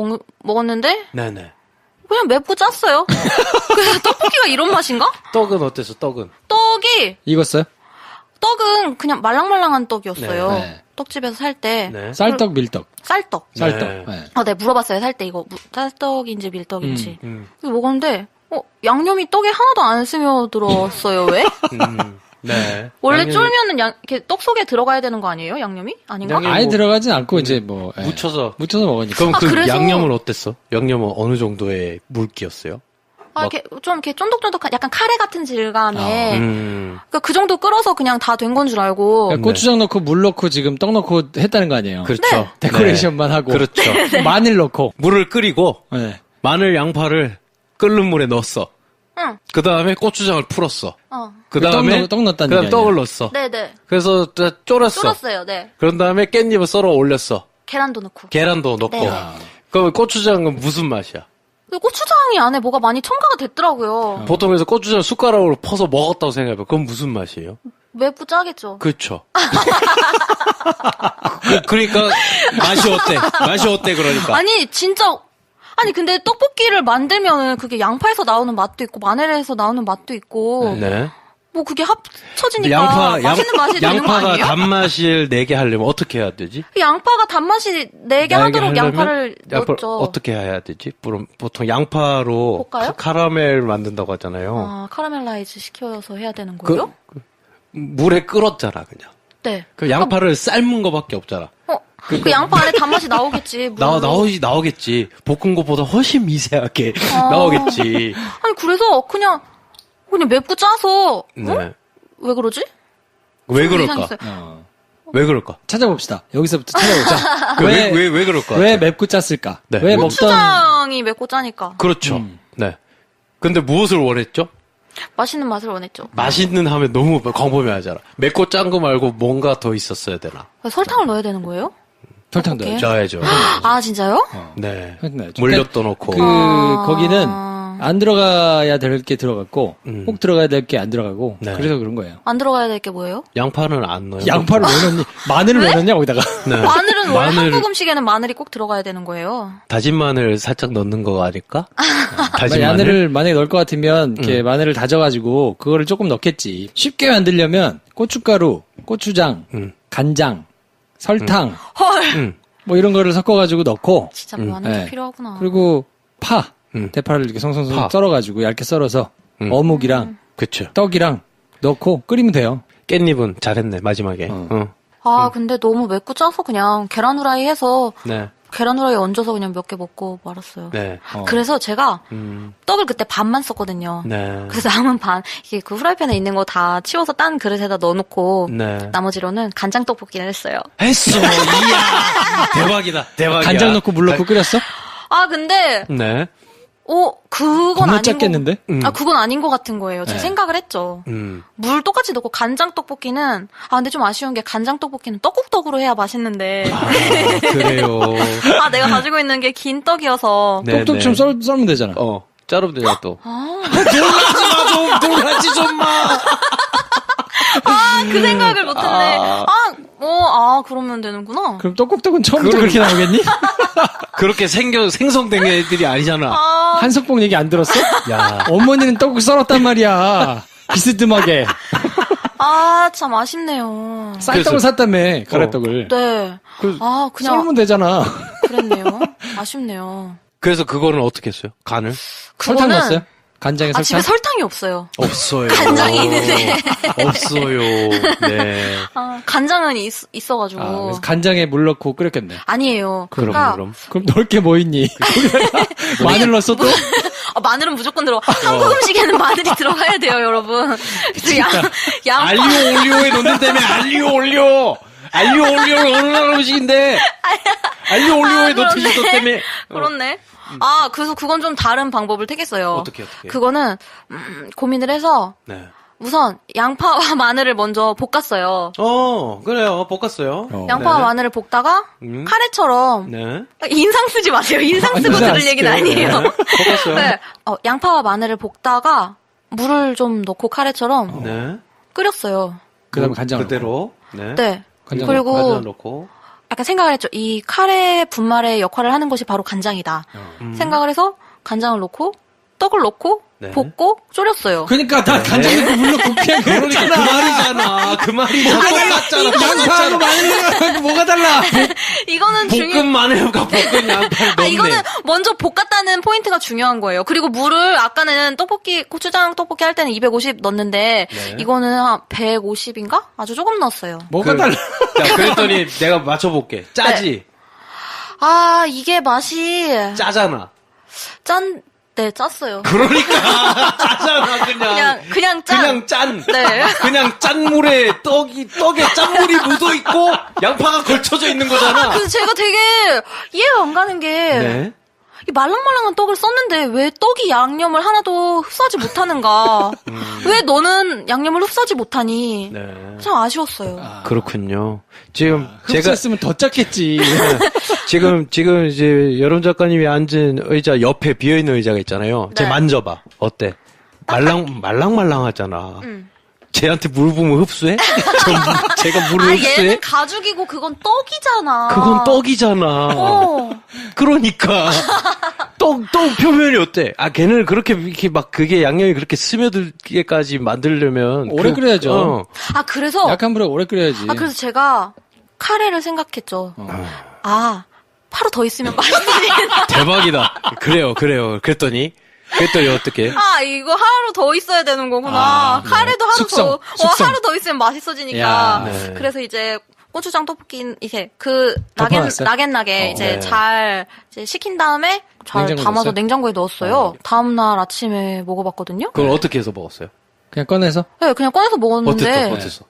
먹었는데 네네. 그냥 맵고 짰어요. 그래서 떡볶이가 이런 맛인가? 떡은 어땠어, 떡은? 익었어요? 떡은 그냥 말랑말랑한 떡이었어요. 네. 떡집에서 살 때 네. 쌀떡, 밀떡. 쌀떡. 쌀떡. 네. 네. 네, 물어봤어요. 살 때 이거 쌀떡인지 밀떡인지. 음. 그래서 먹었는데 양념이 떡에 하나도 안 스며들었어요. 왜? 네. 원래 양념이 쫄면은 이렇게 떡 속에 들어가야 되는 거 아니에요? 양념이? 아닌가? 양념- 아예 뭐- 들어가진 않고 이제 뭐 예. 묻혀서. 먹으니까. 그럼 그 그래서- 양념은 어땠어? 양념은 어느 정도의 물기였어요? 이렇게 좀 이렇게 쫀득쫀득한 약간 카레 같은 질감에 그러니까 그 정도 끓어서 그냥 다 된 건 줄 알고 그러니까 고추장 넣고 물 넣고 지금 떡 넣고 했다는 거 아니에요? 그렇죠. 데코레이션만 하고. 그렇죠. 마늘 넣고. 물을 끓이고 네. 마늘 양파를 끓는 물에 넣었어. 응. 그 다음에 고추장을 풀었어. 어. 그 다음에 떡 넣었다는 그다음 게 떡을 아니야. 넣었어. 네네 그래서 쫄았어. 쫄았어요. 네 그런 다음에 깻잎을 썰어 올렸어. 계란도 넣고 계란도 넣고. 네. 그럼 고추장은 무슨 맛이야? 근데 고추장이 안에 뭐가 많이 첨가가 됐더라고요. 보통 그래서 고추장 숟가락으로 퍼서 먹었다고 생각해봐. 그건 무슨 맛이에요? 매부 짜겠죠. 그렇죠. 그러니까 맛이 어때? 맛이 어때 그러니까? 아니 진짜 아니 근데 떡볶이를 만들면은 그게 양파에서 나오는 맛도 있고 마늘에서 나오는 맛도 있고 네. 뭐 그게 합쳐지니까 맛있는 맛이 되는 거 양파가 아니에요? 단맛을 내게 하려면 어떻게 해야 되지? 양파가 단맛이 내게 하도록 양파를 넣었죠. 어떻게 해야 되지? 보통 양파로 볶아요? 카라멜 만든다고 하잖아요. 아, 카라멜라이즈 시켜서 해야 되는 거예요? 물에 끓었잖아, 그냥. 네. 그 양파를 삶은 거밖에 없잖아. 그 양파 안에 단맛이 나오겠지. 물로. 나오겠지. 볶은 것보다 훨씬 미세하게 아. 나오겠지. 아니 그래서 그냥 맵고 짜서 네. 왜 그러지? 왜 좀 그럴까? 이상했어요. 왜 그럴까? 찾아봅시다. 여기서부터 찾아보자. 왜 그럴까? 왜 맵고 짰을까? 네. 왜 먹던 고추장이 맵고 짜니까 그렇죠. 네. 근데 무엇을 원했죠? 맛있는 맛을 원했죠. 맛있는 하면 너무 광범위하잖아. 맵고 짠 거 말고 뭔가 더 있었어야 되나? 설탕을 넣어야 되는 거예요? 설탕 어떡해? 넣어야죠. 넣어야죠. 아 진짜요? 네. 넣어야죠. 물엿도 넣고. 거기는 안 들어가야 될 게 들어갔고 꼭 들어가야 될 게 안 들어가고 네. 그래서 그런 거예요. 안 들어가야 될 게 뭐예요? 양파는 안 넣어요. 양파를 왜 넣니? 마늘을 왜 넣냐 거기다가. 네. 마늘은 원래 마늘- 한국 음식에는 마늘이 꼭 들어가야 되는 거예요. 다진 마늘 살짝 넣는 거 아닐까? 다진 마늘을 만약에 넣을 것 같으면 이렇게 마늘을 다져가지고 그거를 조금 넣겠지. 쉽게 만들려면 고춧가루, 고추장, 간장, 설탕 헐, 뭐 이런 거를 섞어가지고 넣고 진짜 많은 게 네. 필요하구나. 그리고 대파를 이렇게 성성성 파. 썰어가지고 얇게 썰어서 어묵이랑 그쵸. 떡이랑 넣고 끓이면 돼요. 깻잎은 잘했네, 마지막에. 근데 너무 맵고 짜서 그냥 계란 후라이 해서 네. 계란 후라이 얹어서 그냥 몇 개 먹고 말았어요. 네. 그래서 제가 떡을 그때 반만 썼거든요. 네. 그래서 남은 반 이게 그 후라이팬에 있는 거 다 치워서 딴 그릇에다 넣어놓고 네. 나머지로는 간장 떡볶이를 했어요. 했어! 이야! 대박이다, 대박이야. 간장 넣고 물 넣고 끓였어? 아 근데 네. 그건 겁나 아닌 짰겠는데? 그건 아닌 것 같은 거예요. 제가 생각을 했죠. 물 똑같이 넣고 간장 떡볶이는 근데 좀 아쉬운 게 간장 떡볶이는 떡국떡으로 해야 맛있는데 그래요. 내가 가지고 있는 게 긴 떡이어서 네, 똑똑 좀 썰면 되잖아. 자르면 되냐, 또. 놀라지 좀 마! 그 생각을 못했네. 그러면 되는구나. 그럼 떡국떡은 처음부터 그렇게 나오겠니? 그렇게 생성된 애들이 아니잖아. 한석봉 얘기 안 들었어? 야. 어머니는 떡국 썰었단 말이야. 비스듬하게. 참 아쉽네요. 쌀떡을 샀다며, 가래떡을. 네. 그냥 썰면 되잖아. 그랬네요. 아쉽네요. 그래서 그거는 어떻게 했어요? 간을? 설탕 넣었어요? 간장에 설탕? 집에 설탕이 없어요. 없어요. 간장이 있는데. 없어요. 네. 간장은 있어가지고. 그래서 간장에 물 넣고 끓였겠네. 아니에요. 그럼. 그럼 넣을 게 뭐 있니? 거기다가 마늘 넣었어 또? 마늘은 무조건 들어가. 한국 음식에는 마늘이 들어가야 돼요, 여러분. 그래서 양파. 알리오 올리오에 넣는다며, 알리오 올리오! 알리오 올리오는 어느 나라 음식인데! 알리오 올리오에 넣으셨다며! 그렇네. 그래서 그건 좀 다른 방법을 택했어요. 어떻게? 그거는, 고민을 해서, 네. 우선, 양파와 마늘을 먼저 볶았어요. 그래요. 볶았어요. 양파와 네. 마늘을 볶다가, 카레처럼, 네. 인상 쓰지 마세요. 인상 쓰고 인상 안 들을 얘기는 쓸게요. 아니에요. 네. 볶았어요. 네. 양파와 마늘을 볶다가, 물을 좀 넣고 카레처럼 네. 끓였어요. 그 다음에 간장을 그대로. 네. 네. 간장 그리고, 간장 넣고. 약간 생각을 했죠. 이 카레 분말의 역할을 하는 것이 바로 간장이다. 생각을 해서 간장을 넣고 떡을 넣고 네. 볶고 졸였어요. 그러니까 다 간장 넣고 물 넣고 그냥 그러니까 그 말이잖아. 그 말이 다 똑같잖아. 양파하고 마늘하고 뭐가 달라? 이거는 볶음 마늘과 볶은 양파를 넣네. 이거는 먼저 볶았다는 포인트가 중요한 거예요. 그리고 물을 아까는 고추장 떡볶이 할 때는 250 넣었는데 네. 이거는 한 150인가? 아주 조금 넣었어요. 뭐가 달라? 야, 그랬더니 내가 맞춰볼게. 짜지? 아, 이게 맛이 짜잖아. 네, 짰어요. 그러니까 짜잖아 그냥 짠. 그냥 짠. 네. 그냥 짠물에 떡에 짠물이 묻어 있고 양파가 걸쳐져 있는 거잖아. 그래서 제가 되게 이해가 안 가는 게 네. 이 말랑말랑한 떡을 썼는데 왜 떡이 양념을 하나도 흡수하지 못하는가? 왜 너는 양념을 흡수하지 못하니? 네. 참 아쉬웠어요. 그렇군요. 지금 제가 흡수했으면 더 짰겠지. 지금 이제 여론 작가님이 앉은 의자 옆에 비어 있는 의자가 있잖아요. 쟤 네. 만져봐. 어때? 말랑말랑하잖아. 쟤한테 물 부으면 흡수해? 제가 물을 흡수해? 얘는 가죽이고 그건 떡이잖아. 그건 떡이잖아. 어. 그러니까 떡 표면이 어때? 아, 걔는 그렇게 이렇게 막 그게 양념이 그렇게 스며들게까지 만들려면 오래 끓여야죠. 아, 그래서 약한 불에 오래 끓여야지. 그래서 제가 카레를 생각했죠. 하루 더 있으면 맛있으니까. 대박이다. 그래요. 그랬더니 어떻게? 아, 이거 하루 더 있어야 되는 거구나. 네. 카레도 하루 숙성. 하루 더 있으면 맛있어지니까. 야, 네. 그래서 이제 고추장 떡볶이 이제 덮어놨어요? 나겐나게 이제 네. 잘 이제 식힌 다음에 잘 냉장고에 담아서 넣었어요? 냉장고에 넣었어요. 다음 날 아침에 먹어봤거든요. 그걸 어떻게 해서 먹었어요? 그냥 꺼내서? 네, 그냥 꺼내서 먹었는데 어땠어?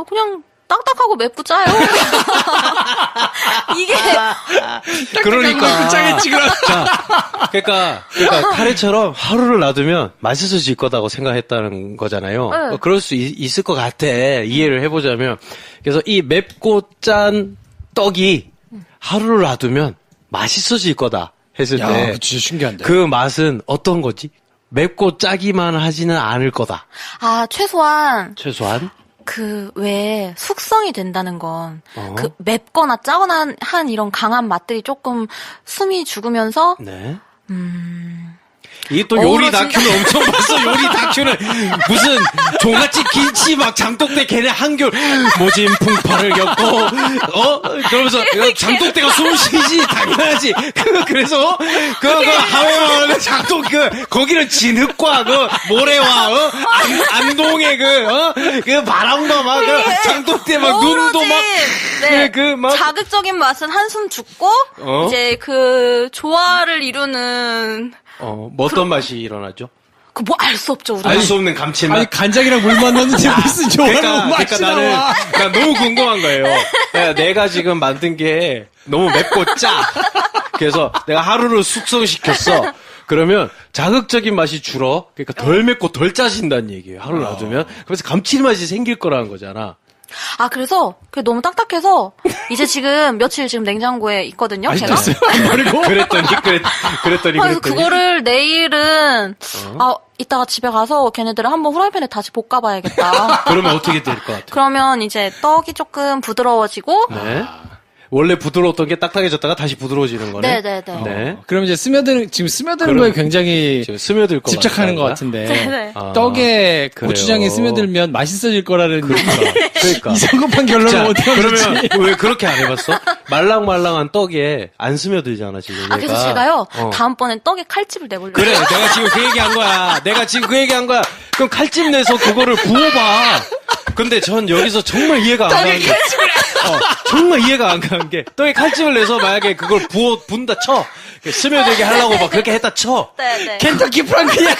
그냥 딱딱하고 맵고 짜요. 이게 그러니까. 짜겠지, 그럼. 그러니까 카레처럼 하루를 놔두면 맛있어질 거다고 생각했다는 거잖아요. 네. 그럴 수 있을 것 같아. 이해를 해보자면. 그래서 이 맵고 짠 떡이 하루를 놔두면 맛있어질 거다 했을 야, 때 그거 진짜 신기한데. 그 맛은 어떤 거지? 맵고 짜기만 하지는 않을 거다. 최소한 최소한. 왜 숙성이 된다는 건 어. 맵거나 짜거나 한 이런 강한 맛들이 조금 숨이 죽으면서 네. 이게 또 요리 어우러진다. 다큐는 엄청 봤어. 요리 다큐는 무슨 종갓집 김치 막 장독대 걔네 한결 모진 풍파를 겪고 그러면서 장독대가 숨을 쉬지 당연하지. 그래서 하와의 장독 거기는 진흙과 모래와 안동의 그 바람과 막 장독대 막 눈도 막 네. 막 자극적인 맛은 한숨 죽고 이제 그 조화를 이루는 어떤 맛이 일어나죠? 알 수 없죠, 우리가. 알 수 없는 감칠맛. 아니, 간장이랑 물만 넣는데 무슨 조화로 맛이 나와. 난 너무 궁금한 거예요. 내가 지금 만든 게 너무 맵고 짜. 그래서 내가 하루를 숙성시켰어. 그러면 자극적인 맛이 줄어. 그러니까 덜 맵고 덜 짜진다는 얘기예요. 하루 놔두면. 그래서 감칠맛이 생길 거라는 거잖아. 그래서 그게 너무 딱딱해서 이제 지금 며칠 지금 냉장고에 있거든요, 제가. 버리고? 그랬더니. 그래서 그거를 내일은 이따가 집에 가서 걔네들을 한번 후라이팬에 다시 볶아봐야겠다. 그러면 어떻게 될 것 같아요? 그러면 이제 떡이 조금 부드러워지고 네. 원래 부드러웠던 게 딱딱해졌다가 다시 부드러워지는 거네. 네네네. 네. 그럼 이제 스며드는 그럼 거에 굉장히 지금 스며들 것 집착하는 같다. 것 같은데. 네네. 떡에 그래요. 고추장이 스며들면 맛있어질 거라는 그러니까. 이 성급한 결론을 자, 어떻게 그러면 하지? 왜 그렇게 안 해봤어? 말랑말랑한 떡에 안 스며들잖아 지금. 얘가. 그래서 제가요 다음번엔 떡에 칼집을 내보려고. 그래, 내가 지금 그 얘기한 거야. 그럼 칼집 내서 그거를 부어봐. 근데 전 여기서 정말 이해가 안 가는 게. 정말 이해가 안 가는 게. 떡에 칼집을 내서 만약에 그걸 분다 쳐. 스며들게 하려고 막 그렇게 했다 쳐. 네네. 켄터키 프랑크야.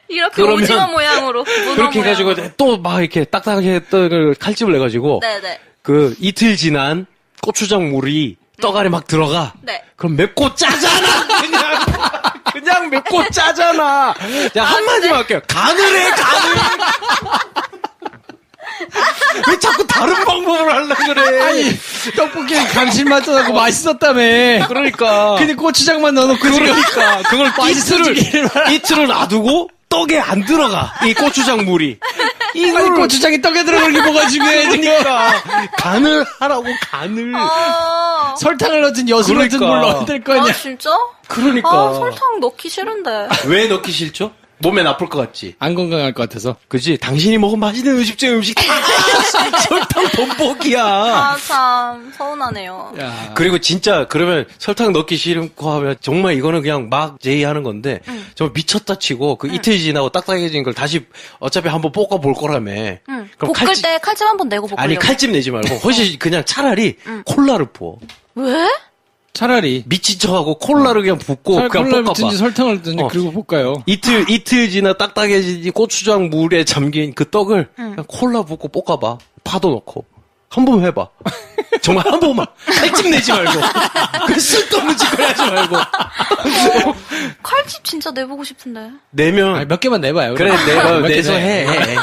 이렇게 그러면 오징어 모양으로. 문어 그렇게 해가지고 모양으로. 또 막 이렇게 딱딱하게 떡을 칼집을 내가지고. 네네. 그 이틀 지난 고추장 물이 떡 안에 막 들어가. 네. 그럼 맵고 짜잖아. 그냥 맵고 짜잖아. 내가 한마디만 할게요. 간을 해. 왜 자꾸 다른 방법을 하려고 그래? 아니, 떡볶이는 감칠맛도 나고 맛있었다며. 그러니까. 근데 고추장만 넣어놓고 그러니까 그걸 맛있어지기를 이틀을 놔두고 떡에 안 들어가. 이 고추장 물이. 아니, 고추장이 떡에 들어가는 게 뭐가 중요해, 지금. 그러니까 간을 하라고 간을. 설탕을 넣든 여수 넣든 그러니까. 뭘 넣어야 될 거 아니야. 진짜? 그러니까. 설탕 넣기 싫은데. 왜 넣기 싫죠? 몸에 나쁠 것 같지? 안 건강할 것 같아서. 그지? 당신이 먹은 맛있는 음식 다 설탕 범벅이야. 아, 참, 서운하네요. 야. 그리고 진짜 그러면 설탕 넣기 싫고 하면 정말 이거는 그냥 막 제의하는 건데 정말 미쳤다 치고 그 이틀 지나고 딱딱해진 걸 다시 어차피 한번 볶아 볼 거라며. 응. 그럼 볶을 때 칼집 한번 내고 볶으려고. 아니 칼집 내지 말고 훨씬 그냥 차라리 콜라를 부어. 왜? 차라리. 미친 척하고 콜라를 그냥 붓고 그냥 콜라를 볶아봐. 든지 설탕을 든지 그리고 볶아요. 이틀 지나 딱딱해진 이 고추장 물에 잠긴 그 떡을 그냥 콜라 붓고 볶아봐. 파도 넣고. 한 번만 해봐. 정말 한 번만. 칼집 내지 말고. 그 쓸데없는 짓거리 하지 말고. 칼집 진짜 내보고 싶은데. 내면. 아니, 몇 개만 내봐요. 그래, 그럼. 내가 몇 개 내서 내. 해.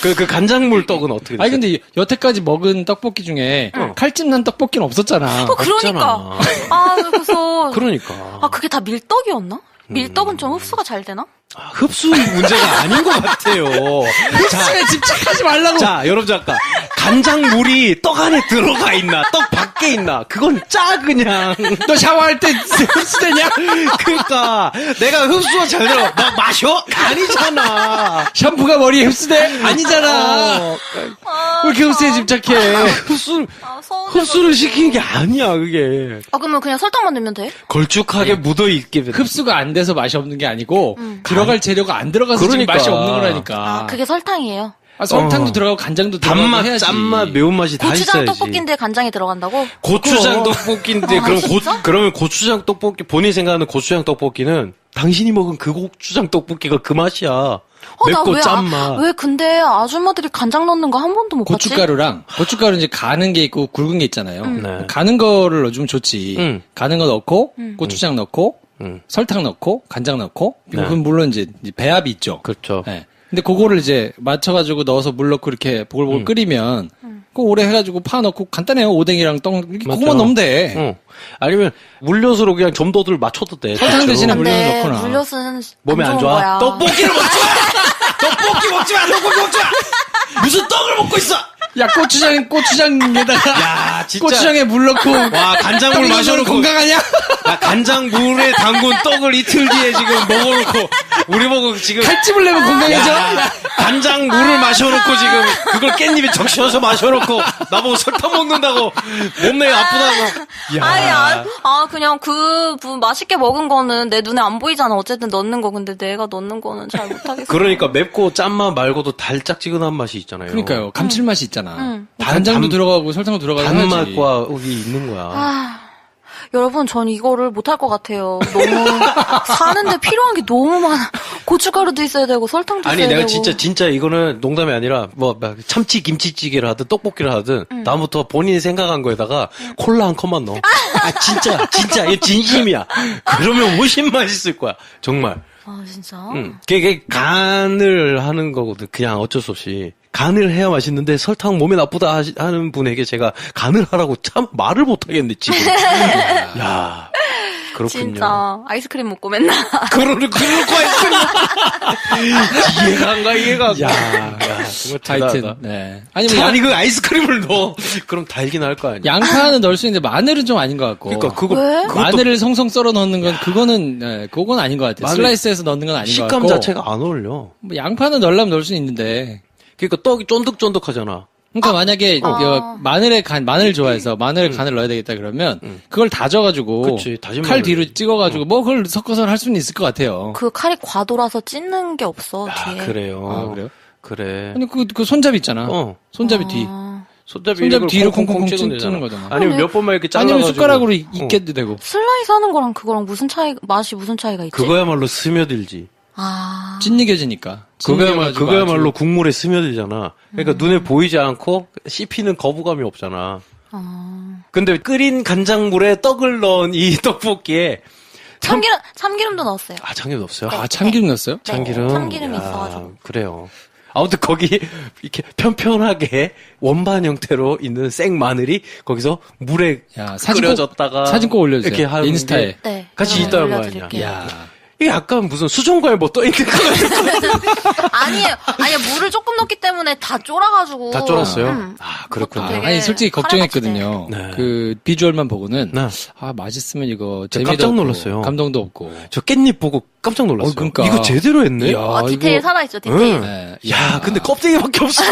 그 간장물 떡은 어떻게 돼? 아니 근데 여태까지 먹은 떡볶이 중에 칼집 난 떡볶이는 없었잖아. 그러니까. 아, 그래서. 그러니까. 아, 그게 다 밀떡이었나? 밀떡은 좀 흡수가 잘 되나? 흡수 문제가 아닌 것 같아요. 흡수에 집착하지 말라고. 자, 여러분 잠깐. 간장물이 떡 안에 들어가 있나? 떡 밖에 있나? 그건 짜 그냥. 너 샤워할 때 흡수되냐? 그러니까 내가 흡수가 잘 들어. 막 마셔? 아니잖아. 샴푸가 머리에 흡수돼? 아니잖아. 왜 이렇게 흡수에 집착해? 흡수를 시키는 게 아니야, 그게. 아, 그러면 그냥 설탕만 넣으면 돼? 걸쭉하게 묻어 있게. 흡수가 안 돼서 맛이 없는 게 아니고 들어갈 재료가 안 들어가서 지금 그러니까. 맛이 없는 거라니까. 아, 그게 설탕이에요. 아, 설탕도 들어가고 간장도 들어가고 단맛, 해야지. 짠맛, 매운맛이 다 고추장 있어야지. 떡볶이인데 간장이 들어간다고? 고추장 떡볶이인데 그럼 진짜? 그러면 고추장 떡볶이 본인이 생각하는 고추장 떡볶이는 당신이 먹은 그 고추장 떡볶이가 그 맛이야. 맵고 짠맛. 왜 근데 아줌마들이 간장 넣는 거 한 번도 못 봤지? 고춧가루 이제 가는 게 있고 굵은 게 있잖아요. 네. 가는 거를 넣어주면 좋지. 가는 거 넣고 고추장 넣고 설탕 넣고 간장 넣고 그건 물론 이제 배합이 있죠. 그렇죠. 네. 근데 그거를 이제 맞춰가지고 넣어서 물 넣고 이렇게 보글보글 끓이면 그거 오래 해가지고 파 넣고 간단해요. 오뎅이랑 떡 이렇게 그거만 넣으면 돼. 아니면 물엿으로 그냥 점도들 맞춰도 돼. 설탕 대신에 근데 물엿을 넣거나. 물엿은 몸에 안 좋은 좋아? 거야. 떡볶이를 먹지 마! 떡볶이 먹지 마! 떡볶이 먹지 마! 무슨 떡을 먹고 있어! 야 고추장에다가 야, 진짜. 고추장에 물 넣고 와, 간장물 마셔놓고. 건강하냐? 야, 간장물에 담근 떡을 이틀 뒤에 지금 먹어놓고, 우리 보고 지금. 칼집을 내면 건강해져? 야, 간장물을 마셔놓고 지금, 그걸 깻잎에 적셔서 마셔놓고, 나보고 설탕 먹는다고, 몸매 아프다고. 야. 아니, 그냥 맛있게 먹은 거는 내 눈에 안 보이잖아. 어쨌든 넣는 거. 근데 내가 넣는 거는 잘 못하겠어. 그러니까 맵고 짠맛 말고도 달짝지근한 맛이 있잖아요. 그러니까요. 감칠맛이 있잖아. 단- 간장도 단- 들어가고 설탕도 들어가고 해야지. 단맛과 여기 있는 거야. 여러분, 전 이거를 못할 것 같아요. 너무, 사는데 필요한 게 너무 많아. 고춧가루도 있어야 되고, 설탕도 아니, 있어야 내가 되고. 진짜 이거는 농담이 아니라, 막 참치 김치찌개를 하든 떡볶이를 하든, 다음부터 본인이 생각한 거에다가 콜라 한 컵만 넣어. 진짜, 이게 진심이야. 그러면 훨씬 맛있을 거야. 정말. 아, 진짜? 그게 간을 하는 거거든. 그냥 어쩔 수 없이. 간을 해야 맛있는데 설탕 몸에 나쁘다 하는 분에게 제가 간을 하라고 참 말을 못 하겠네, 지금. 야. 그렇군요. 진짜. 아이스크림 먹고 맨날. 그러고 아이스크림. 이해가 안 가, 이해가 안 가. 야, 정말 하여튼, 대단하다. 네. 아니, 그 아이스크림을 넣어. 그럼 달긴 할 거 아니야. 양파는 넣을 수 있는데 마늘은 좀 아닌 것 같고. 그러니까 그거 왜? 그것도 마늘을 송송 썰어 넣는 건 그거는 그건 아닌 것 같아요. 마늘- 슬라이스해서 넣는 건 아닌 것 식감 같고. 자체가 안 어울려. 뭐 양파는 넣으려면 넣을 수 있는데. 그러니까 떡이 쫀득쫀득하잖아. 그러니까 만약에 마늘 좋아해서 마늘 간을 넣어야 되겠다 그러면 그걸 다져가지고 그치, 다진 칼 마늘. 뒤로 찍어가지고 뭐 그걸 섞어서 할 수는 있을 것 같아요. 그 칼이 과도라서 찢는 게 없어, 아, 뒤에. 그래요. 아, 그래요? 그래. 아니 그 손잡이 있잖아. 손잡이 뒤. 손잡이 뒤로 콩콩콩 콩콩콩 찍으면 찌는 되잖아. 거잖아. 아니면 몇 번만 이렇게 잘라가지고. 어. 아니면 숟가락으로 익게도 되고. 슬라이스 하는 거랑 그거랑 맛이 무슨 차이가 있지? 그거야말로 스며들지. 아. 찐니겨지니까. 그거야말로 국물에 스며들잖아. 그러니까 눈에 보이지 않고 씹히는 거부감이 없잖아. 근데 끓인 간장물에 떡을 넣은 이 떡볶이에 참기름도 넣었어요. 아, 참기름 없어요? 아 참기름 넣었어요? 참기름. 참기름이 야, 있어가지고. 그래요. 아무튼 거기 이렇게 편편하게 원반 형태로 있는 생 마늘이 거기서 물에 야, 사진 끓여졌다가 사진 꼭 올려주세요. 이렇게 하는 인스타에. 게 네. 같이 네, 있다는 거 아니야. 올려드릴게요. 야 이게 약간 무슨 수정과에 뭐 떠있는 거 같아요. 아니에요. 물을 조금 넣기 때문에 다 쫄아가지고. 다 쫄았어요? 아, 그렇구나. 되게 아니 솔직히 걱정했거든요. 네. 그 비주얼만 보고는 네. 맛있으면 이거 저 재미도 깜짝 없고 놀랐어요. 감동도 없고. 저 깻잎 보고 깜짝 놀랐어요. 그러니까. 이거 제대로 했네? 이야, 디테일 이거- 살아있죠, 디테일. 응. 네. 야, 근데 껍데기밖에 없어.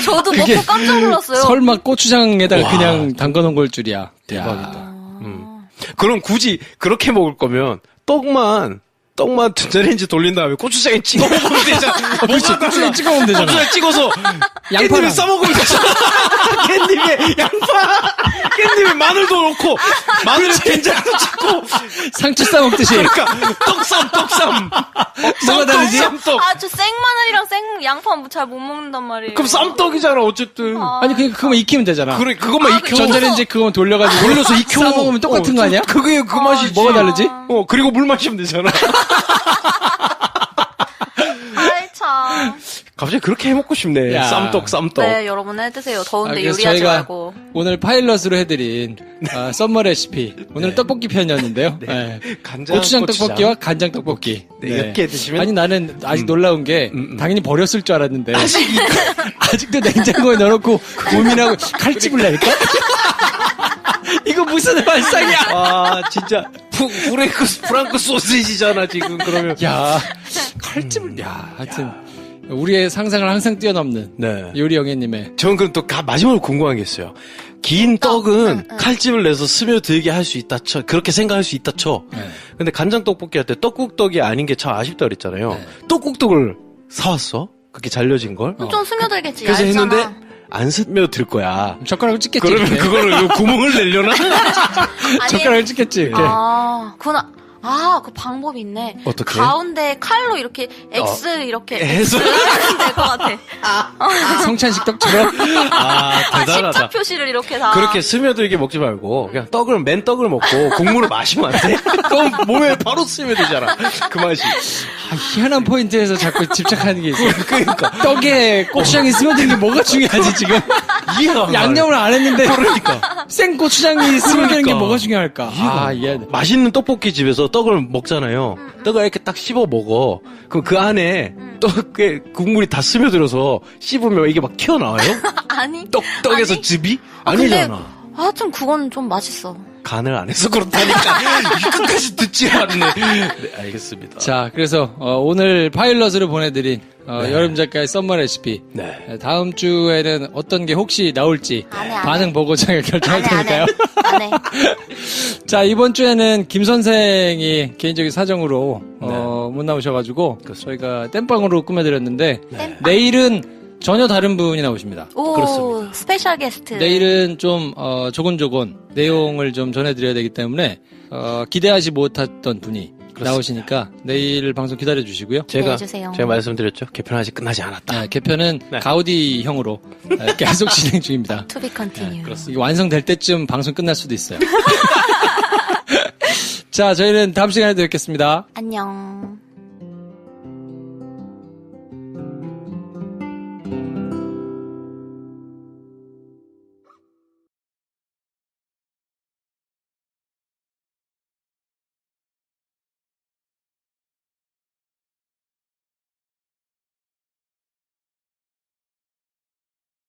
저도 먹고 깜짝 놀랐어요. 설마 고추장에다가 와. 그냥 담가놓은 걸 줄이야. 대박이다. 그럼 굳이 그렇게 먹을 거면 떡만 전자레인지 돌린 다음에 고추장에 찍어 먹으면 되잖아. 그렇지, 고추장 찍어 먹으면 되잖아. 고추장 찍어서 양파랑. 깻잎에 싸먹으면 되잖아. 깻잎에 양파, 깻잎에 마늘도 넣고 마늘에 된장도 찍고 상추 싸먹듯이. 그러니까 떡쌈. 뭐가 다르지? 쌈떡. 저 생마늘이랑 생양파 잘 못 먹는단 말이에요. 그럼 쌈떡이잖아 어쨌든. 아니 그거만 익히면 되잖아. 그래 그것만 익혀. 전자레인지 그거만 돌려가지고 돌려서 익혀. 싸먹으면 똑같은 거 아니야? 그게 그 맛이지. 뭐가 다르지? 그리고 물 마시면 되잖아. 아이, 참. 갑자기 그렇게 해먹고 싶네. 야. 쌈떡. 네, 여러분 해드세요. 더운데 그래서 요리하지 저희가 말고. 오늘 파일럿으로 해드린 썸머 레시피. 오늘 떡볶이 편이었는데요. 네. 고추장 떡볶이와 간장 떡볶이. 네, 이렇게 드시면 아니 나는 아직 놀라운 게 당연히 버렸을 줄 알았는데 아직도 냉장고에 넣어놓고 고민하고 칼집을 낼까? 이거 무슨 발상이야? 아, 진짜 프랑크 소시지잖아 지금 그러면. 야 칼집을 하여튼 우리의 상상을 항상 뛰어넘는 네. 요리 영예님의 저는 그럼 또 마지막으로 궁금한 게 있어요. 긴 떡은 칼집을 내서 스며들게 할 수 있다 쳐. 그렇게 생각할 수 있다 쳐. 네. 근데 간장 떡볶이 할 때 떡국떡이 아닌 게 참 아쉽다 그랬잖아요. 네. 떡국떡을 사왔어? 그렇게 잘려진 걸? 좀 스며들겠지, 그래서 얇잖아. 했는데 안 스며들 거야. 젓가락을 찍겠지. 그러면 이렇게. 그거를 구멍을 내려나? 아니, 젓가락을 찍겠지. 이렇게. 그 방법이 있네. 어떻게? 가운데 칼로 이렇게 X 이렇게 해서? 하면 될 것 같아. 성찬식 떡처럼. 대단하다. 십자 표시를 이렇게 다. 그렇게 스며들게 먹지 말고 그냥 맨 떡을 먹고 국물을 마시면 안 돼? 그럼 몸에 바로 스며들잖아. 그 맛이. 희한한 포인트에서 자꾸 집착하는 게 있어. 그러니까 떡에 고추장이 스며드는 게 뭐가 중요하지 지금? 이해가 안 양념을 안 했는데. 그러니까. 생고추장이 스며드는 게 그러니까. 뭐가 중요할까? 이해. 맛있는 떡볶이 집에서 떡을 먹잖아요. 떡을 이렇게 딱 씹어 먹어. 그럼 그 안에 떡에 국물이 다 스며들어서 씹으면 이게 막 튀어나와요? 아니. 떡에서 아니. 즙이? 근데 아니잖아. 하여튼 그건 좀 맛있어. 간을 안 해서 그렇다니까. 끝까지 듣지 않네. 네, 알겠습니다. 자, 그래서 오늘 파일럿으로 보내드린 여름 작가의 썸머 레시피. 네. 다음 주에는 어떤 게 혹시 나올지 안 해. 반응 보고장에 결정할 안 테니까요. 해. 자, 이번 주에는 김 선생이 개인적인 사정으로 못 나오셔가지고 저희가 땜빵으로 꾸며드렸는데 내일은 전혀 다른 분이 나오십니다. 오, 그렇습니다. 스페셜 게스트. 내일은 좀 조곤조곤 내용을 좀 전해드려야 되기 때문에 기대하지 못했던 분이 나오시니까 내일 방송 기다려주시고요. 기대해주세요. 제가 말씀드렸죠. 개편 아직 끝나지 않았다. 개편은 네. 가우디형으로 계속 진행 중입니다. To be continue. 이게 완성될 때쯤 방송 끝날 수도 있어요. 자, 저희는 다음 시간에 뵙겠습니다. 안녕.